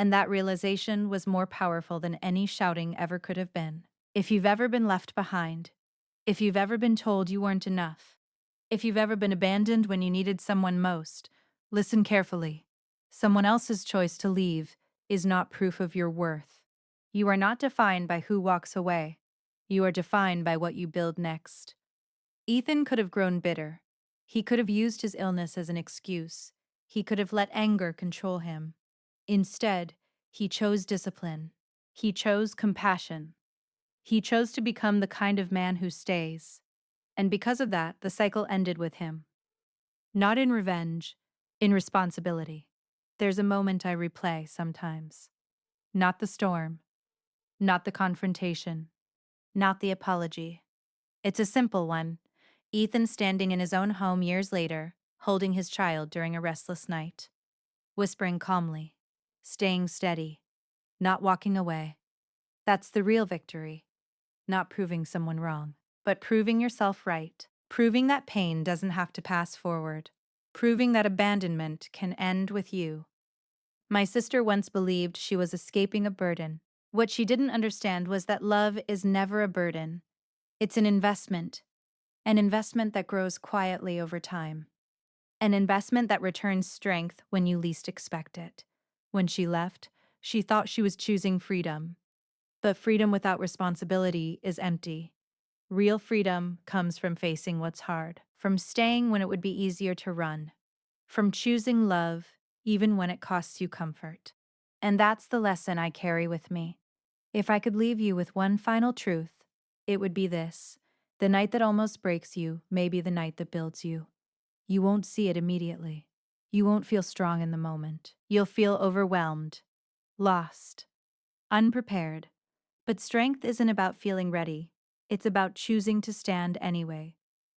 And that realization was more powerful than any shouting ever could have been. If you've ever been left behind, if you've ever been told you weren't enough, if you've ever been abandoned when you needed someone most, listen carefully. Someone else's choice to leave is not proof of your worth. You are not defined by who walks away. You are defined by what you build next. Ethan could have grown bitter. He could have used his illness as an excuse. He could have let anger control him. Instead, he chose discipline. He chose compassion. He chose to become the kind of man who stays. And because of that, the cycle ended with him. Not in revenge, in responsibility. There's a moment I replay sometimes. Not the storm, not the confrontation, not the apology. It's a simple one. Ethan standing in his own home years later, holding his child during a restless night, whispering calmly, staying steady, not walking away. That's the real victory. Not proving someone wrong, but proving yourself right. Proving that pain doesn't have to pass forward. Proving that abandonment can end with you. My sister once believed she was escaping a burden. What she didn't understand was that love is never a burden. It's an investment that grows quietly over time, an investment that returns strength when you least expect it. When she left, she thought she was choosing freedom. But freedom without responsibility is empty. Real freedom comes from facing what's hard, from staying when it would be easier to run, from choosing love even when it costs you comfort. And that's the lesson I carry with me. If I could leave you with one final truth, it would be this: the night that almost breaks you may be the night that builds you. You won't see it immediately. You won't feel strong in the moment. You'll feel overwhelmed, lost, unprepared. But strength isn't about feeling ready. It's about choosing to stand anyway,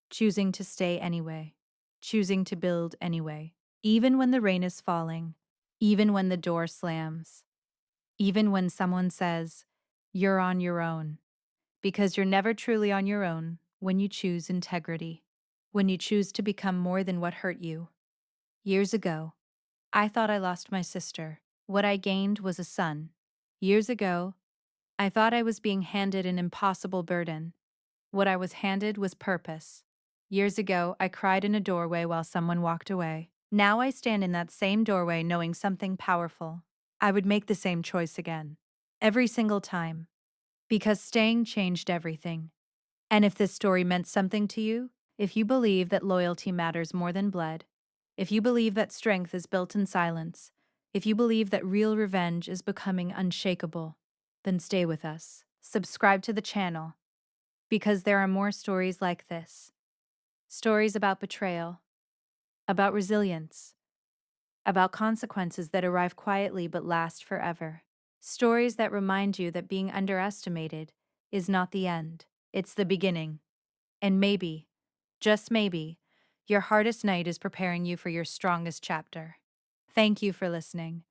choosing to stay anyway, choosing to build anyway. Even when the rain is falling, even when the door slams, even when someone says, "You're on your own." Because you're never truly on your own when you choose integrity, when you choose to become more than what hurt you. Years ago, I thought I lost my sister. What I gained was a son. Years ago, I thought I was being handed an impossible burden. What I was handed was purpose. Years ago, I cried in a doorway while someone walked away. Now I stand in that same doorway knowing something powerful. I would make the same choice again. Every single time. Because staying changed everything. And if this story meant something to you, if you believe that loyalty matters more than blood, if you believe that strength is built in silence, if you believe that real revenge is becoming unshakable, then stay with us. Subscribe to the channel, because there are more stories like this. Stories about betrayal, about resilience, about consequences that arrive quietly but last forever. Stories that remind you that being underestimated is not the end, it's the beginning. And maybe, just maybe, your hardest night is preparing you for your strongest chapter. Thank you for listening.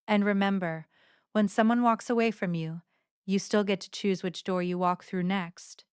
And remember, when someone walks away from you, you still get to choose which door you walk through next.